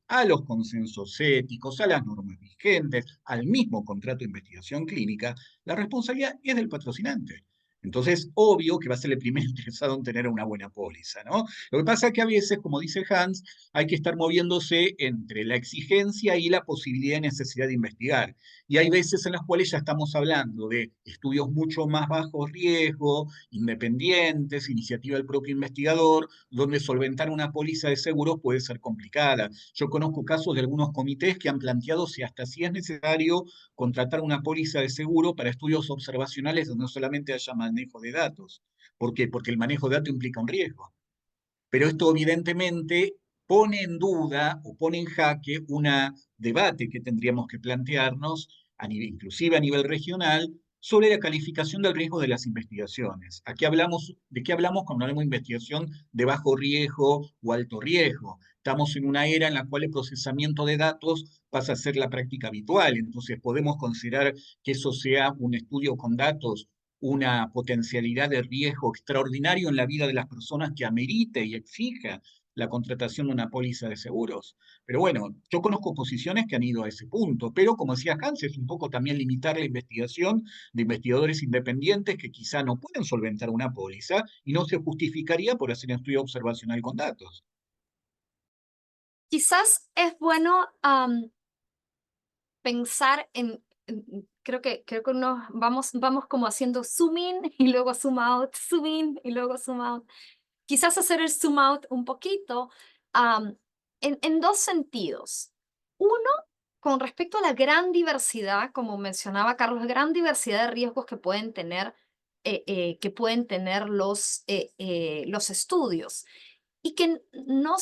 a los consensos éticos, a las normas vigentes, al mismo contrato de investigación clínica, la responsabilidad es del patrocinante. Entonces, obvio que va a ser el primer interesado en tener una buena póliza, ¿no? Lo que pasa es que a veces, como dice Hans, hay que estar moviéndose entre la exigencia y la posibilidad y necesidad de investigar. Y hay veces en las cuales ya estamos hablando de estudios mucho más bajo riesgo, independientes, iniciativa del propio investigador, donde solventar una póliza de seguros puede ser complicada. Yo conozco casos de algunos comités que han planteado si es necesario contratar una póliza de seguro para estudios observacionales donde no solamente haya manejo de datos. ¿Por qué? Porque el manejo de datos implica un riesgo. Pero esto evidentemente pone en duda o pone en jaque un debate que tendríamos que plantearnos, inclusive a nivel regional, sobre la calificación del riesgo de las investigaciones. ¿De qué hablamos cuando hablamos de investigación de bajo riesgo o alto riesgo? Estamos en una era en la cual el procesamiento de datos pasa a ser la práctica habitual, entonces podemos considerar que eso sea un estudio con datos, una potencialidad de riesgo extraordinario en la vida de las personas que amerite y exija la contratación de una póliza de seguros. Pero bueno, yo conozco posiciones que han ido a ese punto, pero como decía Hans, es un poco también limitar la investigación de investigadores independientes que quizá no pueden solventar una póliza y no se justificaría por hacer un estudio observacional con datos. Quizás es bueno pensar creo que vamos como haciendo zoom in y luego zoom out, zoom in y luego zoom out. Quizás hacer el zoom out un poquito en dos sentidos. Uno, con respecto a la gran diversidad, como mencionaba Carlos, gran diversidad de riesgos que pueden tener los estudios y que no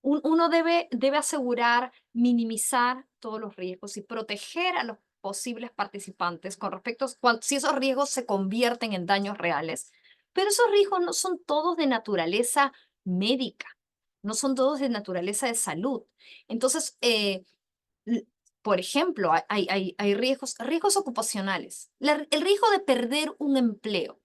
uno debe asegurar minimizar todos los riesgos y proteger a los posibles participantes con respecto a si esos riesgos se convierten en daños reales. Pero esos riesgos no son todos de naturaleza médica, no son todos de naturaleza de salud. Entonces, por ejemplo, hay riesgos ocupacionales, el riesgo de perder un empleo.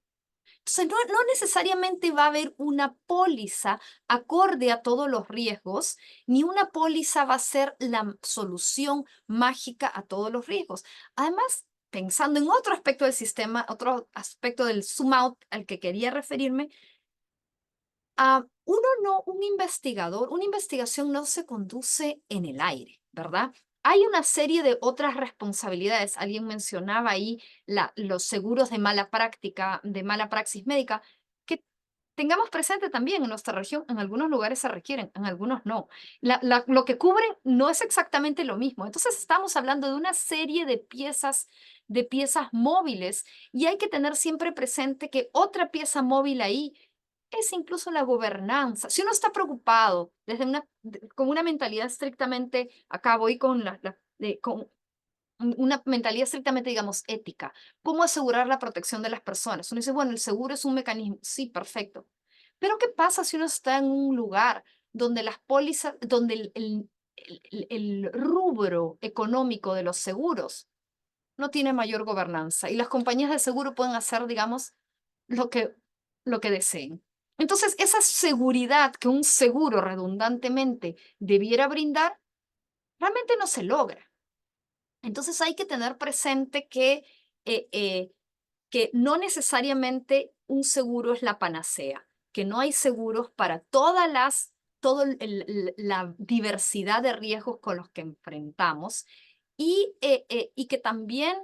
Entonces, no necesariamente va a haber una póliza acorde a todos los riesgos, ni una póliza va a ser la solución mágica a todos los riesgos. Además, pensando en otro aspecto del sistema, otro aspecto del zoom out al que quería referirme, una investigación no se conduce en el aire, ¿verdad? Hay una serie de otras responsabilidades. Alguien mencionaba ahí los seguros de mala práctica, de mala praxis médica, que tengamos presente también en nuestra región. En algunos lugares se requieren, en algunos no. Lo que cubren no es exactamente lo mismo. Entonces estamos hablando de una serie de piezas móviles y hay que tener siempre presente que otra pieza móvil ahí es incluso la gobernanza. Si uno está preocupado con una mentalidad estrictamente, acá voy con una mentalidad estrictamente, digamos, ética, ¿cómo asegurar la protección de las personas? Uno dice, bueno, el seguro es un mecanismo, sí, perfecto. Pero ¿qué pasa si uno está en un lugar donde las pólizas, donde el rubro económico de los seguros no tiene mayor gobernanza y las compañías de seguro pueden hacer, digamos, lo que deseen? Entonces, esa seguridad que un seguro redundantemente debiera brindar, realmente no se logra. Entonces, hay que tener presente que no necesariamente un seguro es la panacea, que no hay seguros para todas las toda la diversidad de riesgos con los que enfrentamos y que también,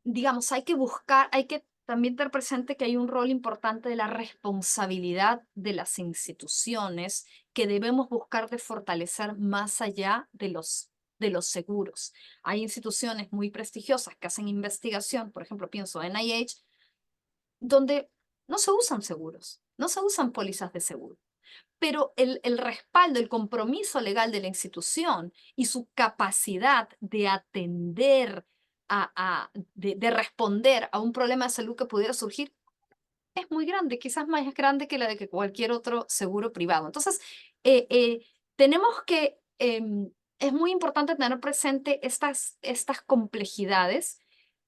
digamos, hay que también tener presente que hay un rol importante de la responsabilidad de las instituciones que debemos buscar de fortalecer más allá de los seguros. Hay instituciones muy prestigiosas que hacen investigación, por ejemplo, pienso en NIH, donde no se usan seguros, no se usan pólizas de seguro, pero el respaldo, el compromiso legal de la institución y su capacidad de atender, de responder a un problema de salud que pudiera surgir es muy grande, quizás más grande que la de que cualquier otro seguro privado. Entonces, tenemos que, es muy importante tener presente estas complejidades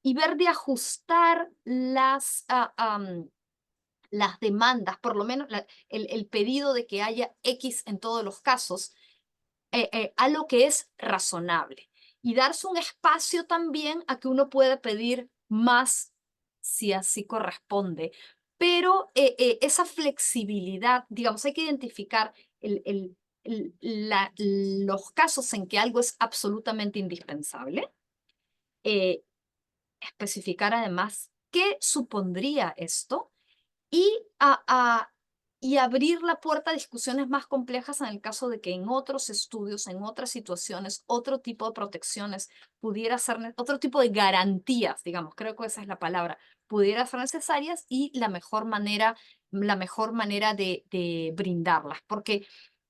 y ver de ajustar las demandas, por lo menos el pedido de que haya X en todos los casos, a lo que es razonable. Y darse un espacio también a que uno pueda pedir más si así corresponde. Pero esa flexibilidad, digamos, hay que identificar los casos en que algo es absolutamente indispensable, especificar además qué supondría esto y abrir la puerta a discusiones más complejas en el caso de que en otros estudios, en otras situaciones, otro tipo de protecciones pudiera ser, otro tipo de garantías, digamos, creo que esa es la palabra, pudiera ser necesarias y la mejor manera de brindarlas. Porque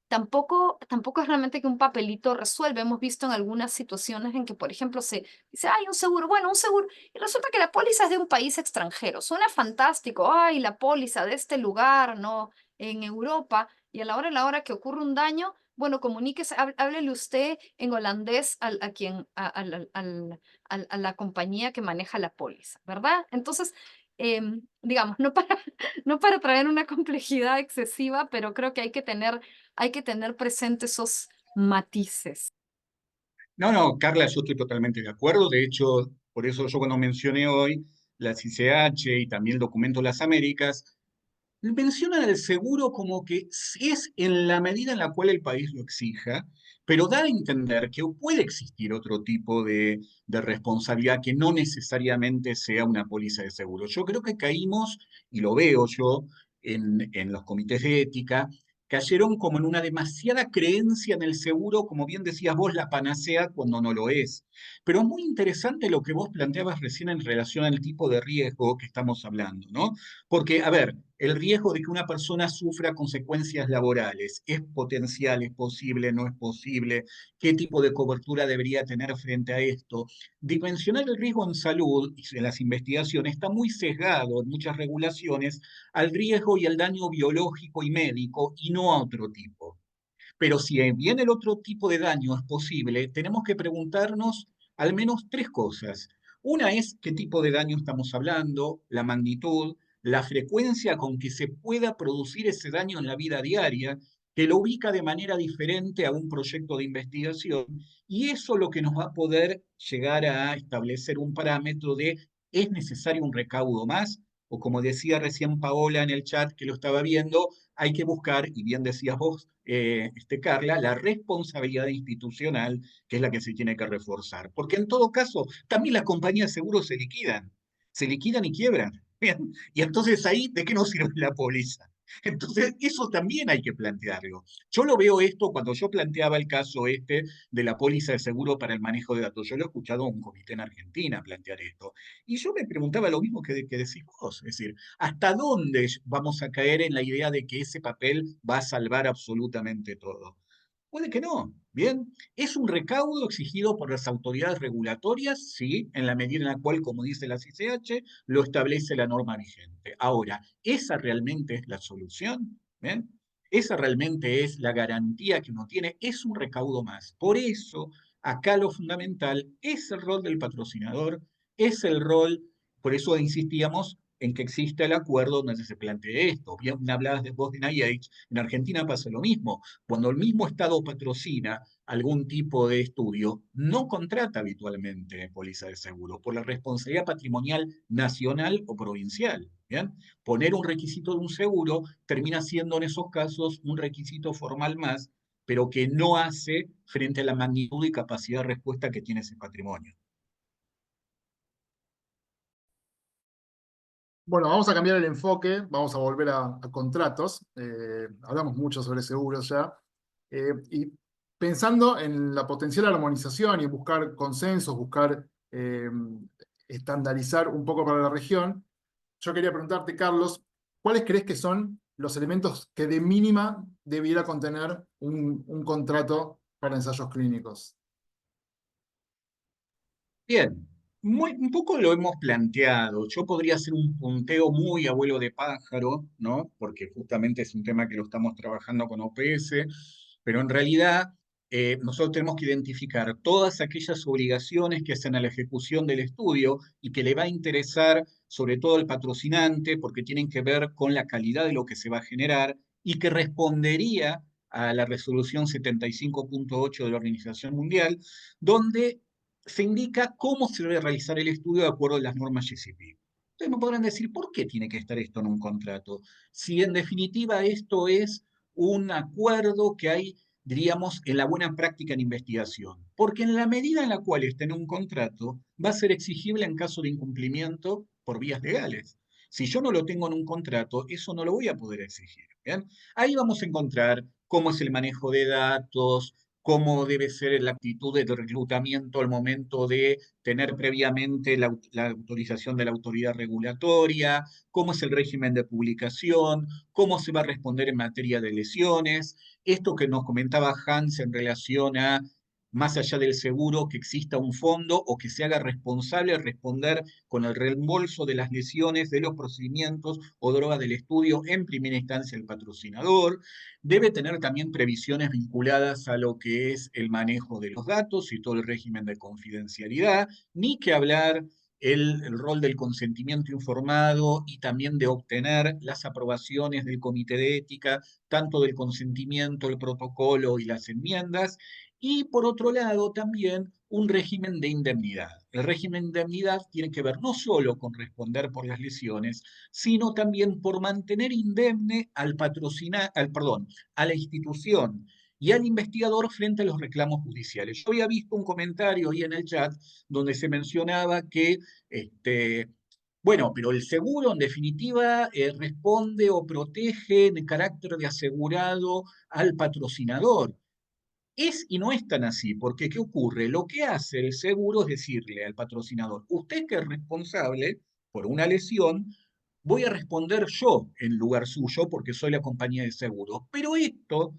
tampoco es realmente que un papelito resuelve. Hemos visto en algunas situaciones en que, por ejemplo, se dice, hay un seguro, bueno, un seguro, y resulta que la póliza es de un país extranjero. Suena fantástico, ay, la póliza de este lugar, ¿no? En Europa, y a la hora que ocurre un daño, bueno, comuníquese, háblele usted en holandés a la compañía que maneja la póliza, ¿verdad? Entonces, digamos, no para traer una complejidad excesiva, pero creo que hay que tener presentes esos matices. No, no, Carla, yo estoy totalmente de acuerdo. De hecho, por eso yo cuando mencioné hoy la CICH y también el documento Las Américas, mencionan el seguro como que es en la medida en la cual el país lo exija, pero da a entender que puede existir otro tipo de responsabilidad que no necesariamente sea una póliza de seguro. Yo creo que caímos, y lo veo yo en los comités de ética, cayeron como en una demasiada creencia en el seguro, como bien decías vos, la panacea cuando no lo es. Pero es muy interesante lo que vos planteabas recién en relación al tipo de riesgo que estamos hablando, ¿no? Porque, a ver, el riesgo de que una persona sufra consecuencias laborales, ¿es potencial, es posible, no es posible? ¿Qué tipo de cobertura debería tener frente a esto? Dimensionar el riesgo en salud y en las investigaciones está muy sesgado en muchas regulaciones al riesgo y al daño biológico y médico y no a otro tipo. Pero si bien el otro tipo de daño es posible, tenemos que preguntarnos al menos tres cosas. Una es qué tipo de daño estamos hablando, la magnitud, la frecuencia con que se pueda producir ese daño en la vida diaria, que lo ubica de manera diferente a un proyecto de investigación, y eso lo que nos va a poder llegar a establecer un parámetro de ¿es necesario un recaudo más? O como decía recién Paola en el chat que lo estaba viendo, hay que buscar, y bien decías vos, Carla, la responsabilidad institucional, que es la que se tiene que reforzar. Porque en todo caso, también las compañías de seguros se liquidan y quiebran. Bien, y entonces ahí, ¿de qué nos sirve la póliza? Entonces, eso también hay que plantearlo. Yo lo veo esto cuando yo planteaba el caso de la póliza de seguro para el manejo de datos. Yo lo he escuchado a un comité en Argentina plantear esto. Y yo me preguntaba lo mismo que decís vos. Es decir, ¿hasta dónde vamos a caer en la idea de que ese papel va a salvar absolutamente todo? Puede que no. Bien, ¿es un recaudo exigido por las autoridades regulatorias? Sí, en la medida en la cual, como dice la CICH, lo establece la norma vigente. Ahora, ¿esa realmente es la solución? ¿Bien? ¿Esa realmente es la garantía que uno tiene? Es un recaudo más. Por eso, acá lo fundamental es el rol del patrocinador, es el rol, por eso insistíamos en que exista el acuerdo donde se plantee esto. Bien, hablabas de vos de NIH, en Argentina pasa lo mismo. Cuando el mismo Estado patrocina algún tipo de estudio, no contrata habitualmente póliza de seguro por la responsabilidad patrimonial nacional o provincial. ¿Bien? Poner un requisito de un seguro termina siendo en esos casos un requisito formal más, pero que no hace frente a la magnitud y capacidad de respuesta que tiene ese patrimonio. Bueno, vamos a cambiar el enfoque, vamos a volver a contratos. Hablamos mucho sobre seguros ya. Y pensando en la potencial armonización y buscar consensos, buscar estandarizar un poco para la región, yo quería preguntarte, Carlos, ¿cuáles crees que son los elementos que de mínima debiera contener un contrato para ensayos clínicos? Bien, un poco lo hemos planteado. Yo podría hacer un punteo muy abuelo de pájaro, ¿no? Porque justamente es un tema que lo estamos trabajando con OPS, pero en realidad nosotros tenemos que identificar todas aquellas obligaciones que hacen a la ejecución del estudio y que le va a interesar sobre todo al patrocinante, porque tienen que ver con la calidad de lo que se va a generar y que respondería a la resolución 75.8 de la Organización Mundial, donde se indica cómo se debe realizar el estudio de acuerdo a las normas GCP. Ustedes me podrán decir, ¿por qué tiene que estar esto en un contrato? Si en definitiva esto es un acuerdo que hay, diríamos, en la buena práctica en investigación. Porque en la medida en la cual esté en un contrato, va a ser exigible en caso de incumplimiento por vías legales. Si yo no lo tengo en un contrato, eso no lo voy a poder exigir. ¿Bien? Ahí vamos a encontrar cómo es el manejo de datos, cómo debe ser la actitud de reclutamiento al momento de tener previamente la autorización de la autoridad regulatoria, cómo es el régimen de publicación, cómo se va a responder en materia de lesiones. Esto que nos comentaba Hans en relación a, más allá del seguro, que exista un fondo o que se haga responsable de responder con el reembolso de las lesiones, de los procedimientos o drogas del estudio, en primera instancia el patrocinador. Debe tener también previsiones vinculadas a lo que es el manejo de los datos y todo el régimen de confidencialidad, ni que hablar el rol del consentimiento informado y también de obtener las aprobaciones del comité de ética, tanto del consentimiento, el protocolo y las enmiendas, y por otro lado también un régimen de indemnidad. El régimen de indemnidad tiene que ver no solo con responder por las lesiones, sino también por mantener indemne a la institución y al investigador frente a los reclamos judiciales. Yo había visto un comentario ahí en el chat donde se mencionaba que, bueno, pero el seguro en definitiva responde o protege de carácter de asegurado al patrocinador. Es y no es tan así, porque ¿qué ocurre? Lo que hace el seguro es decirle al patrocinador, usted que es responsable por una lesión, voy a responder yo en lugar suyo porque soy la compañía de seguros. Pero esto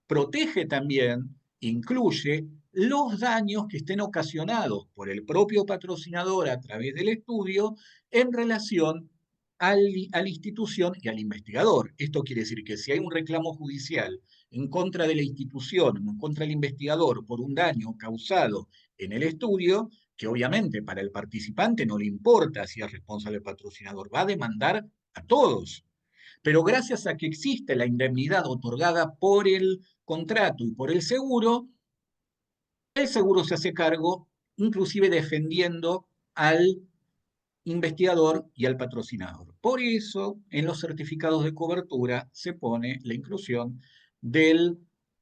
protege también, incluye los daños que estén ocasionados por el propio patrocinador a través del estudio en relación a la institución y al investigador. Esto quiere decir que si hay un reclamo judicial en contra de la institución, en contra del investigador por un daño causado en el estudio, que obviamente para el participante no le importa si es responsable el patrocinador, va a demandar a todos. Pero gracias a que existe la indemnidad otorgada por el contrato y por el seguro se hace cargo, inclusive defendiendo al investigador y al patrocinador. Por eso, en los certificados de cobertura se pone la inclusión de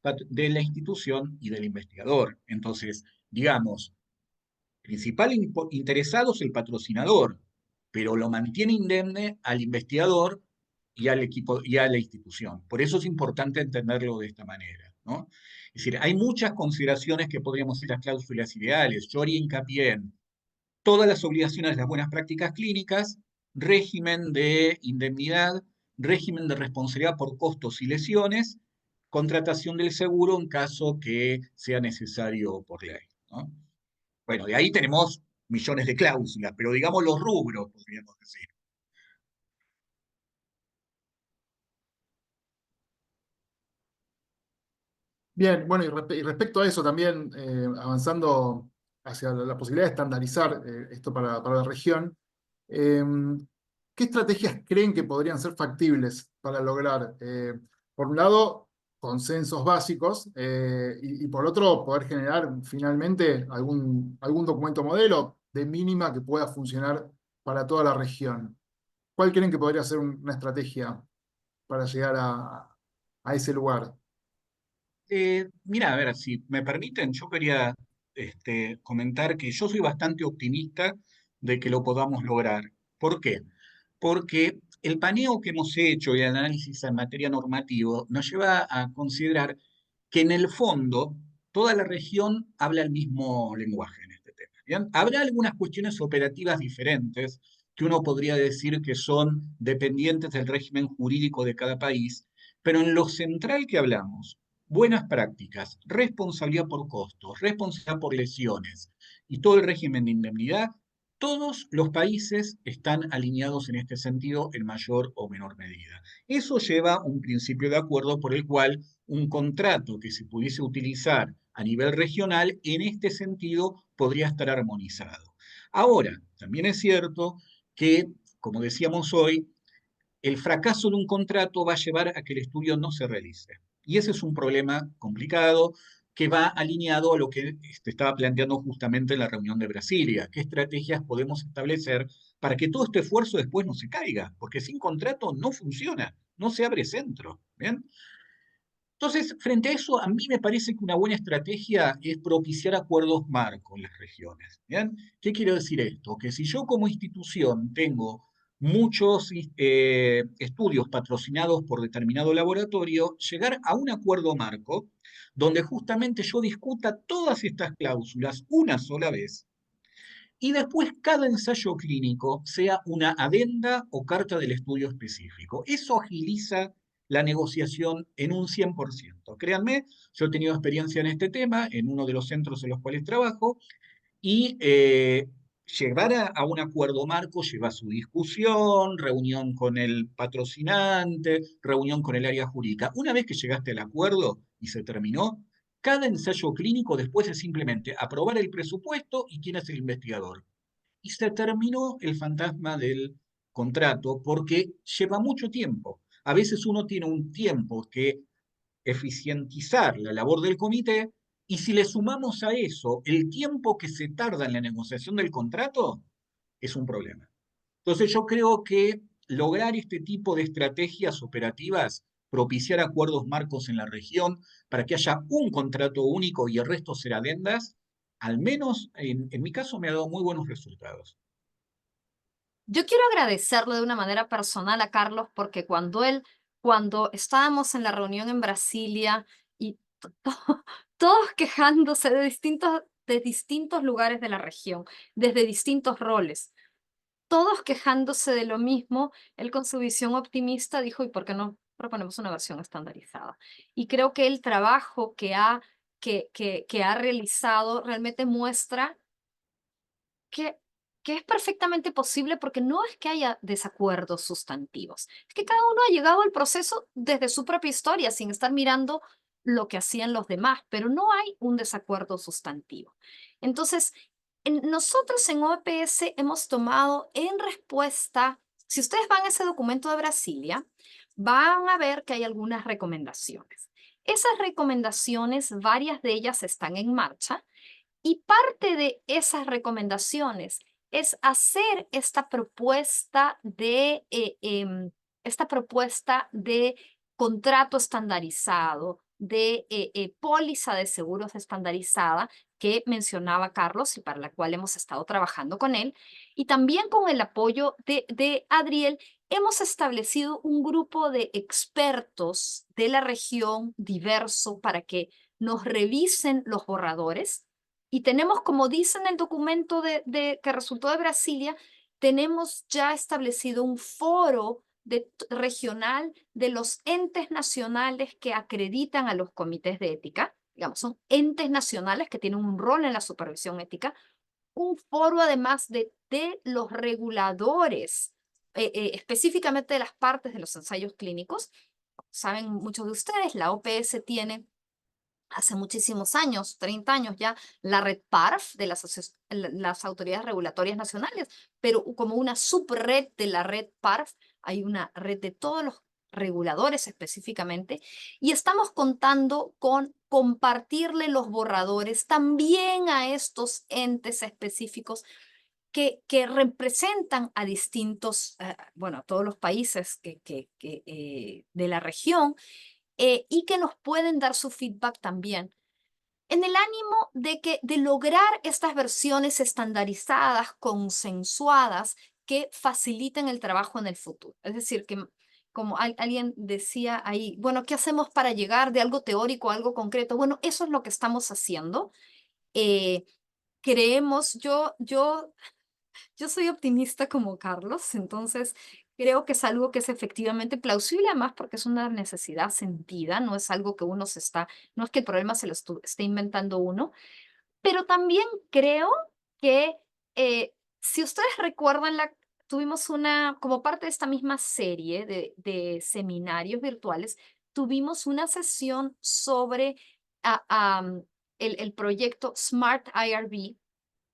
la institución y del investigador. Entonces, digamos, principal interesado es el patrocinador, pero lo mantiene indemne al investigador y al equipo y a la institución. Por eso es importante entenderlo de esta manera, ¿no? Es decir, hay muchas consideraciones que podríamos ser las cláusulas ideales. Yo haría hincapié en todas las obligaciones de las buenas prácticas clínicas, régimen de indemnidad, régimen de responsabilidad por costos y lesiones, contratación del seguro en caso que sea necesario por ley, ¿no? Bueno, de ahí tenemos millones de cláusulas, pero digamos los rubros, podríamos decir. Bien, bueno, y respecto a eso también, avanzando hacia la posibilidad de estandarizar esto para la región, eh, ¿qué estrategias creen que podrían ser factibles para lograr, por un lado, consensos básicos y por otro, poder generar finalmente algún documento modelo de mínima que pueda funcionar para toda la región? ¿Cuál creen que podría ser una estrategia para llegar a ese lugar? Mira, a ver, si me permiten, yo quería comentar que yo soy bastante optimista de que lo podamos lograr. ¿Por qué? Porque el paneo que hemos hecho y el análisis en materia normativa nos lleva a considerar que en el fondo toda la región habla el mismo lenguaje en este tema. ¿Bien? Habrá algunas cuestiones operativas diferentes que uno podría decir que son dependientes del régimen jurídico de cada país, pero en lo central que hablamos, buenas prácticas, responsabilidad por costos, responsabilidad por lesiones y todo el régimen de indemnidad, todos los países están alineados en este sentido en mayor o menor medida. Eso lleva un principio de acuerdo por el cual un contrato que se pudiese utilizar a nivel regional en este sentido podría estar armonizado. Ahora, también es cierto que, como decíamos hoy, el fracaso de un contrato va a llevar a que el estudio no se realice. Y ese es un problema complicado que va alineado a lo que estaba planteando justamente en la reunión de Brasilia. ¿Qué estrategias podemos establecer para que todo este esfuerzo después no se caiga? Porque sin contrato no funciona, no se abre centro. ¿Bien? Entonces, frente a eso, a mí me parece que una buena estrategia es propiciar acuerdos marco en las regiones. ¿Bien? ¿Qué quiero decir esto? Que si yo como institución tengo muchos estudios patrocinados por determinado laboratorio, llegar a un acuerdo marco donde justamente yo discuta todas estas cláusulas una sola vez y después cada ensayo clínico sea una adenda o carta del estudio específico. Eso agiliza la negociación en un 100%. Créanme, yo he tenido experiencia en este tema en uno de los centros en los cuales trabajo y llegar a un acuerdo marco lleva su discusión, reunión con el patrocinante, reunión con el área jurídica. Una vez que llegaste al acuerdo y se terminó, cada ensayo clínico después es simplemente aprobar el presupuesto y quién es el investigador. Y se terminó el fantasma del contrato porque lleva mucho tiempo. A veces uno tiene un tiempo que eficientizar la labor del comité y si le sumamos a eso el tiempo que se tarda en la negociación del contrato, es un problema. Entonces yo creo que lograr este tipo de estrategias operativas, propiciar acuerdos marcos en la región para que haya un contrato único y el resto ser adendas, al menos en mi caso me ha dado muy buenos resultados. Yo quiero agradecerle de una manera personal a Carlos porque cuando estábamos en la reunión en Brasilia y todos quejándose de distintos lugares de la región, desde distintos roles, todos quejándose de lo mismo, él con su visión optimista dijo, ¿y por qué no proponemos una versión estandarizada? Y creo que el trabajo que ha realizado realmente muestra que, que es perfectamente posible porque no es que haya desacuerdos sustantivos, es que cada uno ha llegado al proceso desde su propia historia sin estar mirando lo que hacían los demás, pero no hay un desacuerdo sustantivo. Entonces, nosotros en OPS hemos tomado en respuesta, si ustedes van a ese documento de Brasilia, van a ver que hay algunas recomendaciones. Esas recomendaciones, varias de ellas están en marcha y parte de esas recomendaciones es hacer esta propuesta de contrato estandarizado, de póliza de seguros estandarizada que mencionaba Carlos y para la cual hemos estado trabajando con él. Y también con el apoyo de Adriel, hemos establecido un grupo de expertos de la región diverso para que nos revisen los borradores y tenemos, como dice en el documento que resultó de Brasilia, tenemos ya establecido un foro regional de los entes nacionales que acreditan a los comités de ética. Digamos, son entes nacionales que tienen un rol en la supervisión ética. Un foro además de los reguladores, específicamente de las partes de los ensayos clínicos. Saben muchos de ustedes, la OPS tiene hace muchísimos años, 30 años ya, la red PARF de las autoridades regulatorias nacionales, pero como una subred de la red PARF, hay una red de todos los reguladores específicamente, y estamos contando con compartirle los borradores también a estos entes específicos que representan a distintos, bueno, a todos los países de la región, y que nos pueden dar su feedback también, en el ánimo de lograr estas versiones estandarizadas, consensuadas, que faciliten el trabajo en el futuro. Es decir, que como alguien decía ahí, bueno, ¿qué hacemos para llegar de algo teórico a algo concreto? Bueno, eso es lo que estamos haciendo. Creemos, yo soy optimista como Carlos, entonces creo que es algo que es efectivamente plausible, además porque es una necesidad sentida, no es algo que uno no es que el problema se lo esté inventando uno, pero también creo que si ustedes recuerdan, tuvimos como parte de esta misma serie de seminarios virtuales, tuvimos una sesión sobre el proyecto Smart IRB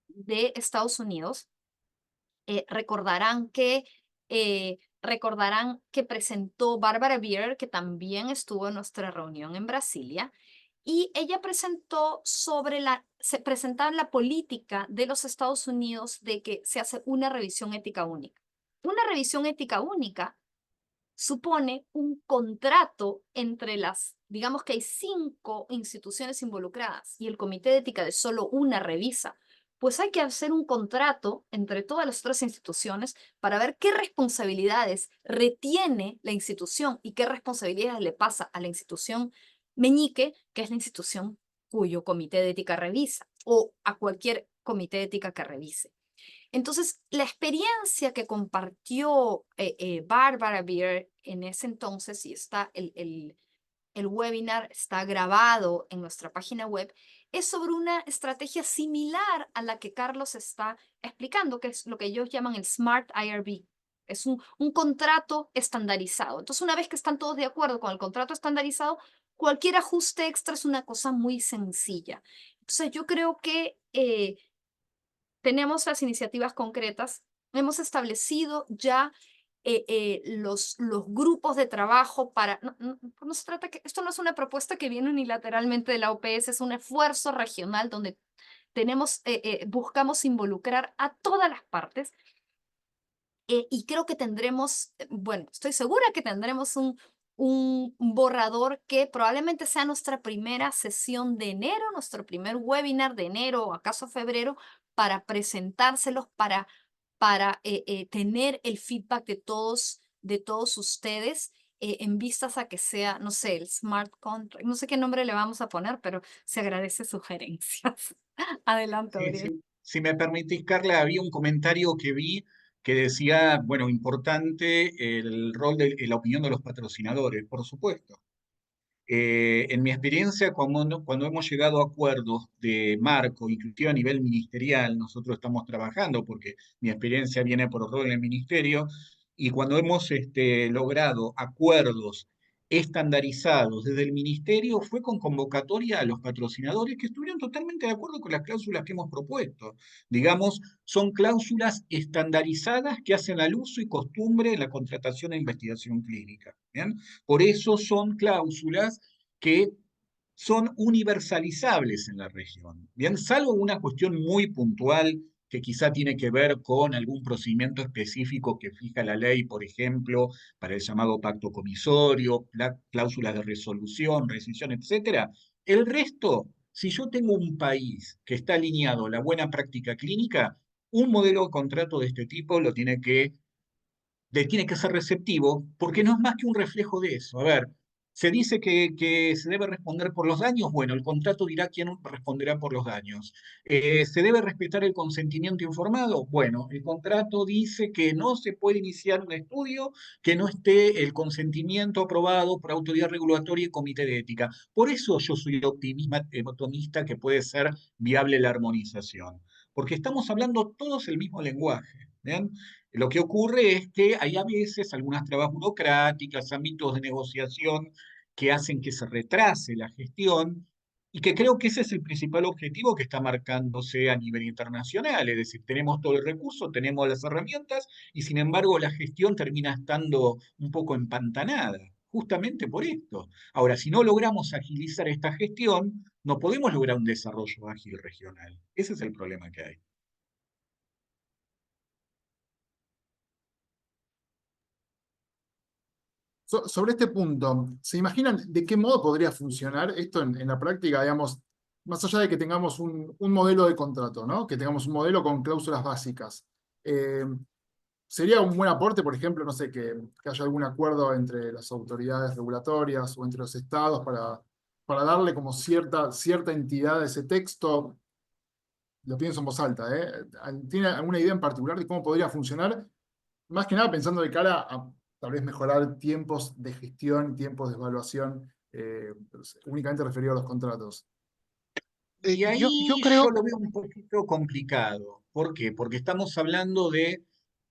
de Estados Unidos. Recordarán que presentó Barbara Beer, que también estuvo en nuestra reunión en Brasilia, y ella presentó se presentaba la política de los Estados Unidos de que se hace una revisión ética única. Una revisión ética única supone un contrato entre digamos que hay 5 instituciones involucradas y el comité de ética de solo una revisa, pues hay que hacer un contrato entre todas las otras instituciones para ver qué responsabilidades retiene la institución y qué responsabilidades le pasa a la institución meñique, que es la institución cuyo comité de ética revisa, o a cualquier comité de ética que revise. Entonces, la experiencia que compartió Barbara Beer en ese entonces, y está el webinar está grabado en nuestra página web, es sobre una estrategia similar a la que Carlos está explicando, que es lo que ellos llaman el Smart IRB. Es un contrato estandarizado. Entonces, una vez que están todos de acuerdo con el contrato estandarizado, cualquier ajuste extra es una cosa muy sencilla. Entonces, yo creo que tenemos las iniciativas concretas, hemos establecido ya los grupos de trabajo para, no se trata esto no es una propuesta que viene unilateralmente de la OPS, es un esfuerzo regional donde buscamos involucrar a todas las partes, y creo que tendremos, bueno, estoy segura que tendremos un borrador que probablemente sea nuestra primera sesión de enero, nuestro primer webinar de enero o acaso febrero, para presentárselos, para tener el feedback de todos ustedes, en vistas a que sea, no sé, el Smart Contract, no sé qué nombre le vamos a poner, pero se agradece sugerencias. Adelante, Sí, Gabriel. si me permitís, Carla, había un comentario que vi que decía, bueno, importante el rol de la opinión de los patrocinadores, por supuesto. En mi experiencia, cuando hemos llegado a acuerdos de marco, inclusive a nivel ministerial, nosotros estamos trabajando, porque mi experiencia viene por rol en el ministerio, y cuando hemos logrado acuerdos estandarizados desde el ministerio, fue con convocatoria a los patrocinadores que estuvieron totalmente de acuerdo con las cláusulas que hemos propuesto. Digamos, son cláusulas estandarizadas que hacen al uso y costumbre en la contratación e investigación clínica. ¿Bien? Por eso son cláusulas que son universalizables en la región. Bien, salvo una cuestión muy puntual que quizá tiene que ver con algún procedimiento específico que fija la ley, por ejemplo, para el llamado pacto comisorio, cláusulas de resolución, rescisión, etc. El resto, si yo tengo un país que está alineado a la buena práctica clínica, un modelo de contrato de este tipo tiene que ser receptivo, porque no es más que un reflejo de eso. A ver, se dice que se debe responder por los daños, bueno, el contrato dirá quién responderá por los daños. ¿Se debe respetar el consentimiento informado? Bueno, el contrato dice que no se puede iniciar un estudio que no esté el consentimiento aprobado por autoridad regulatoria y comité de ética. Por eso yo soy optimista que puede ser viable la armonización, porque estamos hablando todos el mismo lenguaje. ¿Bien? Lo que ocurre es que hay a veces algunas trabas burocráticas, ámbitos de negociación que hacen que se retrase la gestión, y que creo que ese es el principal objetivo que está marcándose a nivel internacional. Es decir, tenemos todo el recurso, tenemos las herramientas, y sin embargo la gestión termina estando un poco empantanada, justamente por esto. Ahora, si no logramos agilizar esta gestión, no podemos lograr un desarrollo ágil regional. Ese es el problema que hay. Sobre este punto, ¿se imaginan de qué modo podría funcionar esto en la práctica, digamos, más allá de que tengamos un modelo de contrato, ¿no? Que tengamos un modelo con cláusulas básicas? Eh, ¿Sería un buen aporte, por ejemplo, no sé, que haya algún acuerdo entre las autoridades regulatorias o entre los estados para darle como cierta entidad a ese texto? Lo pienso en voz alta, ¿eh? ¿Tiene alguna idea en particular de cómo podría funcionar? Más que nada pensando de cara a tal vez mejorar tiempos de gestión, tiempos de evaluación, únicamente referido a los contratos. Y Yo ahí yo creo, lo veo un poquito complicado. ¿Por qué? Porque estamos hablando de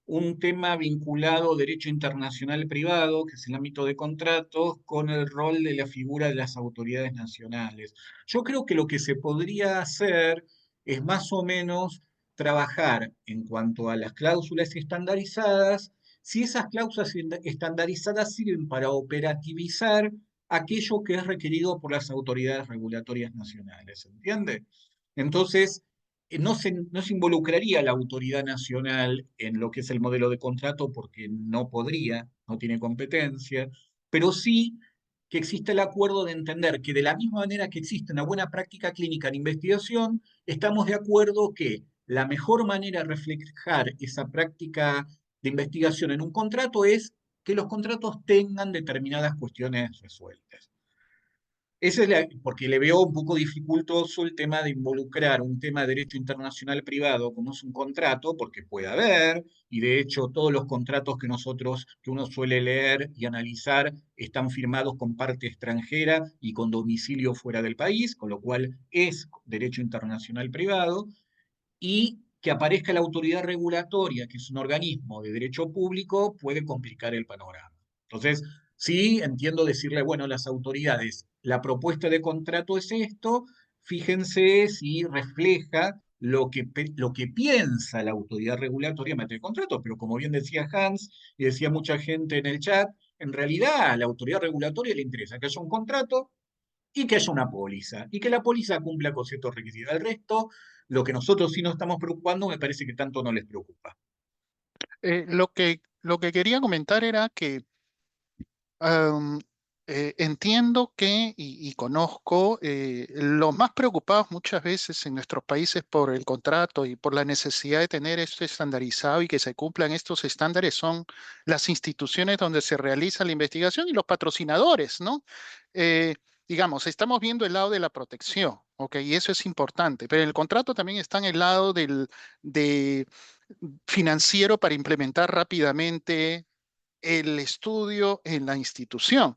un tema vinculado a derecho internacional privado, que es el ámbito de contratos, con el rol de la figura de las autoridades nacionales. Yo creo que lo que se podría hacer es más o menos trabajar en cuanto a las cláusulas estandarizadas, si esas cláusulas estandarizadas sirven para operativizar aquello que es requerido por las autoridades regulatorias nacionales, ¿entiende? Entonces, no se involucraría la autoridad nacional en lo que es el modelo de contrato porque no podría, no tiene competencia, pero sí que existe el acuerdo de entender que de la misma manera que existe una buena práctica clínica en investigación, estamos de acuerdo que la mejor manera de reflejar esa práctica de investigación en un contrato es que los contratos tengan determinadas cuestiones resueltas. Porque le veo un poco dificultoso el tema de involucrar un tema de derecho internacional privado como es un contrato, porque puede haber, y de hecho todos los contratos que uno suele leer y analizar están firmados con parte extranjera y con domicilio fuera del país, con lo cual es derecho internacional privado, y que aparezca la autoridad regulatoria, que es un organismo de derecho público, puede complicar el panorama. Entonces, sí, entiendo decirle, bueno, las autoridades, la propuesta de contrato es esto, fíjense si refleja lo que piensa la autoridad regulatoria en materia de contrato, pero como bien decía Hans y decía mucha gente en el chat, en realidad a la autoridad regulatoria le interesa que haya un contrato y que haya una póliza, y que la póliza cumpla con ciertos requisitos. El resto, lo que nosotros sí nos estamos preocupando, me parece que tanto no les preocupa. lo que quería comentar era que Am, entiendo que y conozco los más preocupados muchas veces en nuestros países por el contrato y por la necesidad de tener esto estandarizado y que se cumplan estos estándares son las instituciones donde se realiza la investigación y los patrocinadores, ¿no? Digamos, estamos viendo el lado de la protección, ¿ok? Y eso es importante, pero en el contrato también está en el lado de financiero para implementar rápidamente el estudio en la institución.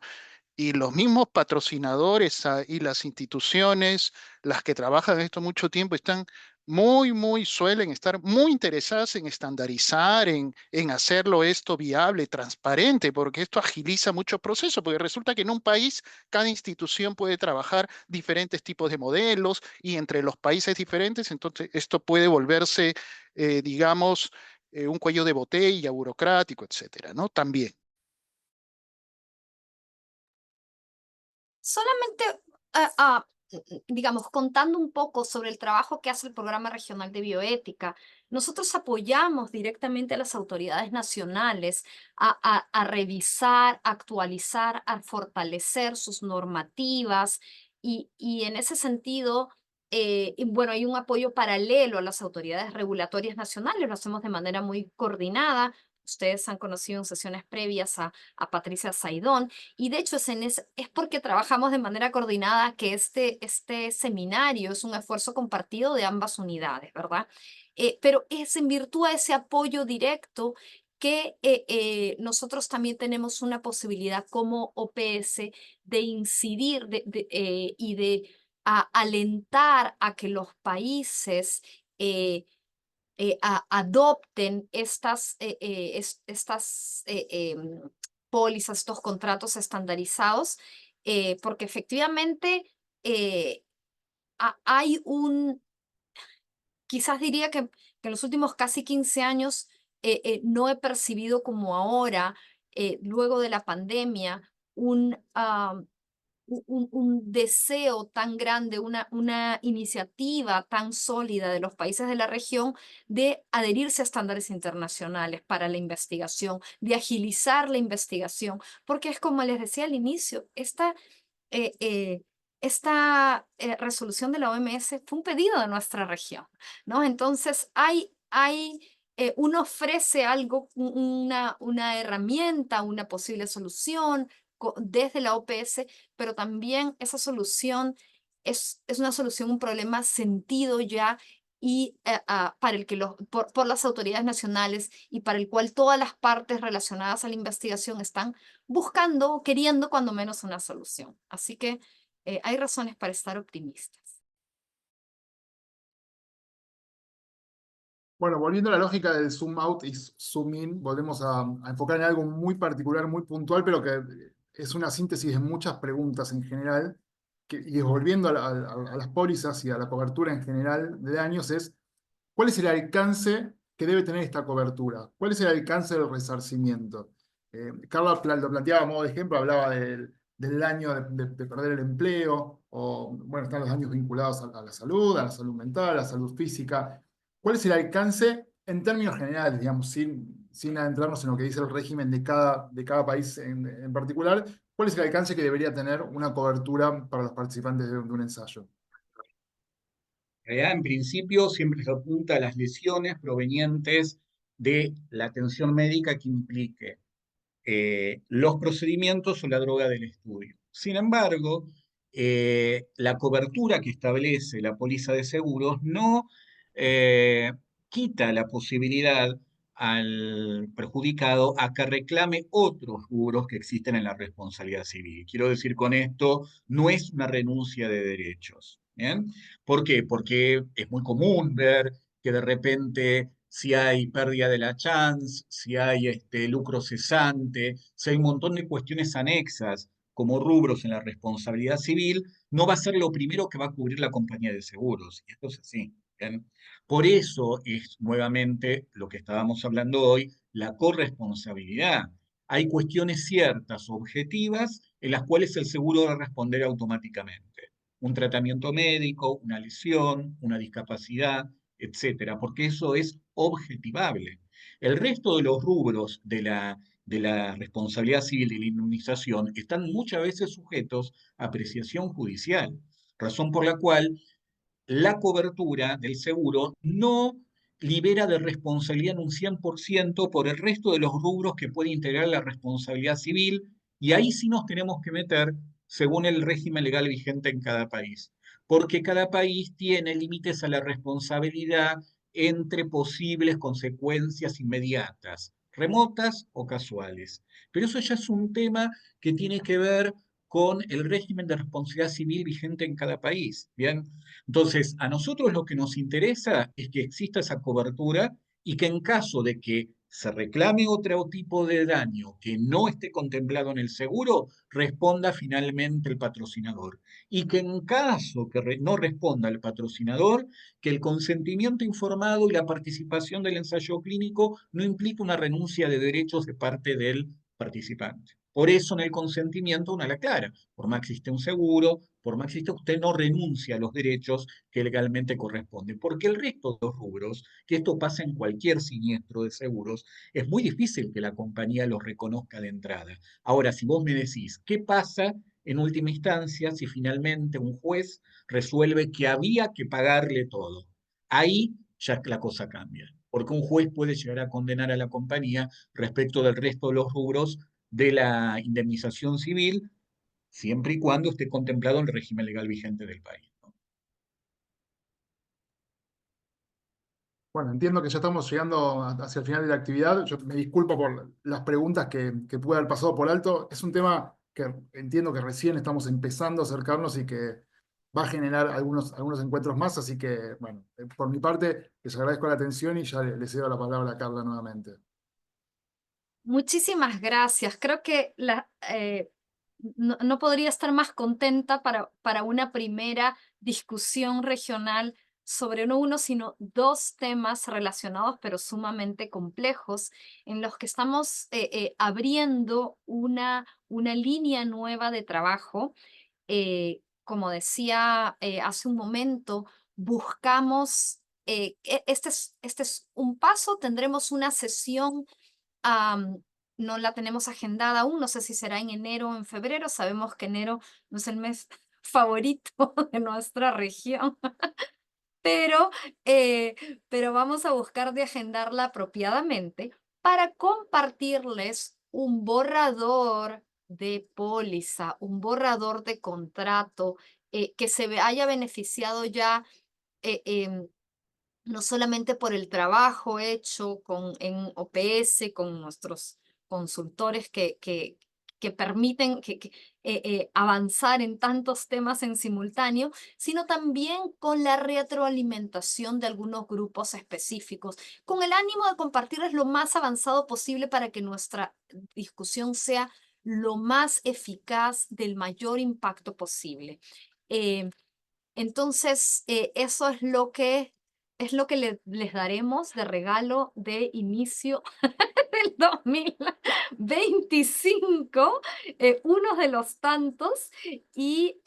Y los mismos patrocinadores y las instituciones, las que trabajan esto mucho tiempo, están suelen estar muy interesadas en estandarizar, en hacerlo esto viable, transparente, porque esto agiliza mucho proceso, porque resulta que en un país cada institución puede trabajar diferentes tipos de modelos y entre los países diferentes, entonces esto puede volverse, digamos, un cuello de botella burocrático, etcétera, ¿no? También. Solamente, digamos, contando un poco sobre el trabajo que hace el Programa Regional de Bioética, nosotros apoyamos directamente a las autoridades nacionales a revisar, actualizar, a fortalecer sus normativas y en ese sentido, y bueno, hay un apoyo paralelo a las autoridades regulatorias nacionales, lo hacemos de manera muy coordinada. Ustedes han conocido en sesiones previas a Patricia Saidón. Y de hecho es porque trabajamos de manera coordinada que este seminario es un esfuerzo compartido de ambas unidades, ¿verdad? Pero es en virtud a ese apoyo directo que nosotros también tenemos una posibilidad como OPS de incidir y de alentar a que los países adopten estas pólizas, estos contratos estandarizados, porque efectivamente eh, hay quizás diría que en los últimos casi 15 años no he percibido como ahora, luego de la pandemia, un deseo tan grande, una iniciativa tan sólida de los países de la región de adherirse a estándares internacionales para la investigación, de agilizar la investigación, porque es como les decía al inicio, eh, eh, esta resolución de la OMS fue un pedido de nuestra región, ¿no? Entonces, uno ofrece algo, una herramienta, una posible solución desde la OPS, pero también esa solución es una solución, un problema sentido ya y para el que por las autoridades nacionales y para el cual todas las partes relacionadas a la investigación están buscando, queriendo cuando menos una solución. Así que hay razones para estar optimistas. Bueno, volviendo a la lógica del zoom out y zoom in, volvemos a enfocar en algo muy particular, muy puntual, pero que es una síntesis de muchas preguntas en general, y volviendo a las pólizas y a la cobertura en general de daños, es ¿cuál es el alcance que debe tener esta cobertura? ¿Cuál es el alcance del resarcimiento? Carla lo planteaba a modo de ejemplo, hablaba del daño de perder el empleo, o bueno, están los daños vinculados a la salud mental, a la salud física. ¿Cuál es el alcance en términos generales, digamos, sin adentrarnos en lo que dice el régimen de cada país en particular? ¿Cuál es el alcance que debería tener una cobertura para los participantes de un ensayo? En realidad, en principio, siempre se apunta a las lesiones provenientes de la atención médica que implique los procedimientos o la droga del estudio. Sin embargo, la cobertura que establece la póliza de seguros no quita la posibilidad al perjudicado a que reclame otros rubros que existen en la responsabilidad civil. Quiero decir con esto, no es una renuncia de derechos. ¿Bien? ¿Por qué? Porque es muy común ver que de repente si hay pérdida de la chance, si hay lucro cesante, si hay un montón de cuestiones anexas como rubros en la responsabilidad civil, no va a ser lo primero que va a cubrir la compañía de seguros. Y esto es así. ¿Bien? Por eso es nuevamente lo que estábamos hablando hoy, la corresponsabilidad. Hay cuestiones ciertas, objetivas, en las cuales el seguro debe responder automáticamente. Un tratamiento médico, una lesión, una discapacidad, etcétera, porque eso es objetivable. El resto de los rubros de la responsabilidad civil y la indemnización están muchas veces sujetos a apreciación judicial, razón por la cual la cobertura del seguro no libera de responsabilidad en un 100% por el resto de los rubros que puede integrar la responsabilidad civil, y ahí sí nos tenemos que meter según el régimen legal vigente en cada país, porque cada país tiene límites a la responsabilidad entre posibles consecuencias inmediatas, remotas o casuales. Pero eso ya es un tema que tiene que ver con el régimen de responsabilidad civil vigente en cada país. Bien, entonces, a nosotros lo que nos interesa es que exista esa cobertura y que en caso de que se reclame otro tipo de daño que no esté contemplado en el seguro, responda finalmente el patrocinador. Y que en caso que no responda el patrocinador, que el consentimiento informado y la participación del ensayo clínico no implique una renuncia de derechos de parte del participante. Por eso en el consentimiento una la clara, por más que existe un seguro, por más que existe, usted no renuncia a los derechos que legalmente corresponden, porque el resto de los rubros, que esto pasa en cualquier siniestro de seguros, es muy difícil que la compañía los reconozca de entrada. Ahora, si vos me decís, ¿qué pasa en última instancia si finalmente un juez resuelve que había que pagarle todo? Ahí ya la cosa cambia, porque un juez puede llegar a condenar a la compañía respecto del resto de los rubros de la indemnización civil, siempre y cuando esté contemplado el régimen legal vigente del país, ¿no? Bueno, entiendo que ya estamos llegando hacia el final de la actividad. Yo me disculpo por las preguntas que pude haber pasado por alto. Es un tema que entiendo que recién estamos empezando a acercarnos y que va a generar algunos encuentros más. Así que, bueno, por mi parte, les agradezco la atención y ya le cedo la palabra a Carla nuevamente. Muchísimas gracias. Creo que no podría estar más contenta para una primera discusión regional sobre no uno, sino dos temas relacionados, pero sumamente complejos, en los que estamos abriendo una línea nueva de trabajo como decía hace un momento, buscamos, este es un paso, tendremos una sesión, no la tenemos agendada aún, no sé si será en enero o en febrero, sabemos que enero no es el mes favorito de nuestra región, pero, pero vamos a buscar de agendarla apropiadamente para compartirles un borrador de póliza, un borrador de contrato que haya beneficiado ya no solamente por el trabajo hecho en OPS, con nuestros consultores que permiten avanzar en tantos temas en simultáneo, sino también con la retroalimentación de algunos grupos específicos, con el ánimo de compartirles lo más avanzado posible para que nuestra discusión sea lo más eficaz, del mayor impacto posible. Entonces, eso es lo que les daremos de regalo de inicio del 2025, uno de los tantos, y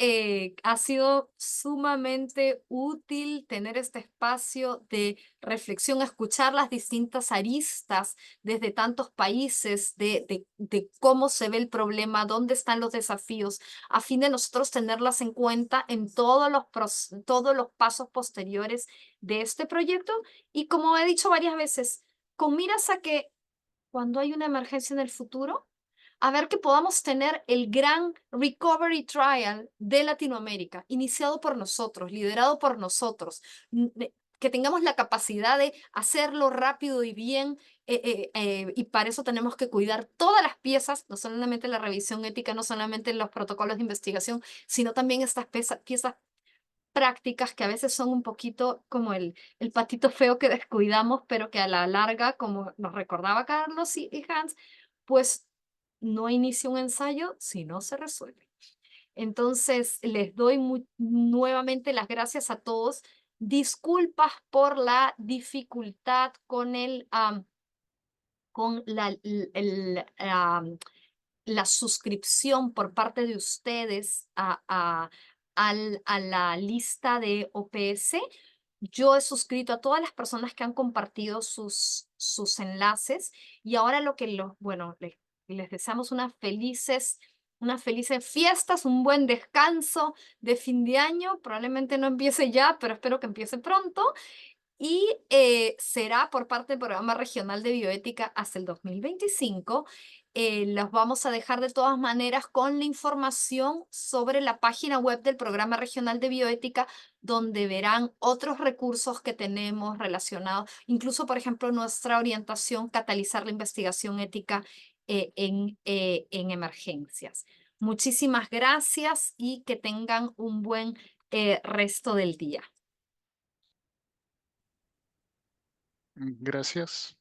ha sido sumamente útil tener este espacio de reflexión, escuchar las distintas aristas desde tantos países, de cómo se ve el problema, dónde están los desafíos, a fin de nosotros tenerlas en cuenta en todos los pasos posteriores de este proyecto. Y como he dicho varias veces, con miras a que cuando hay una emergencia en el futuro, a ver que podamos tener el gran Recovery Trial de Latinoamérica, iniciado por nosotros, liderado por nosotros, que tengamos la capacidad de hacerlo rápido y bien, y para eso tenemos que cuidar todas las piezas, no solamente la revisión ética, no solamente los protocolos de investigación, sino también estas piezas prácticas que a veces son un poquito como el patito feo que descuidamos, pero que a la larga, como nos recordaba Carlos y Hans, pues no inicia un ensayo si no se resuelve. Entonces, les doy nuevamente las gracias a todos. Disculpas por la dificultad con con la suscripción por parte de ustedes a la lista de OPS. Yo he suscrito a todas las personas que han compartido sus enlaces, y ahora bueno, les deseamos unas felices fiestas, un buen descanso de fin de año. Probablemente no empiece ya, pero espero que empiece pronto. Y será por parte del Programa Regional de Bioética hasta el 2025. Los vamos a dejar de todas maneras con la información sobre la página web del Programa Regional de Bioética, donde verán otros recursos que tenemos relacionados, incluso, por ejemplo, nuestra orientación, catalizar la investigación ética en emergencias. Muchísimas gracias y que tengan un buen resto del día. Gracias.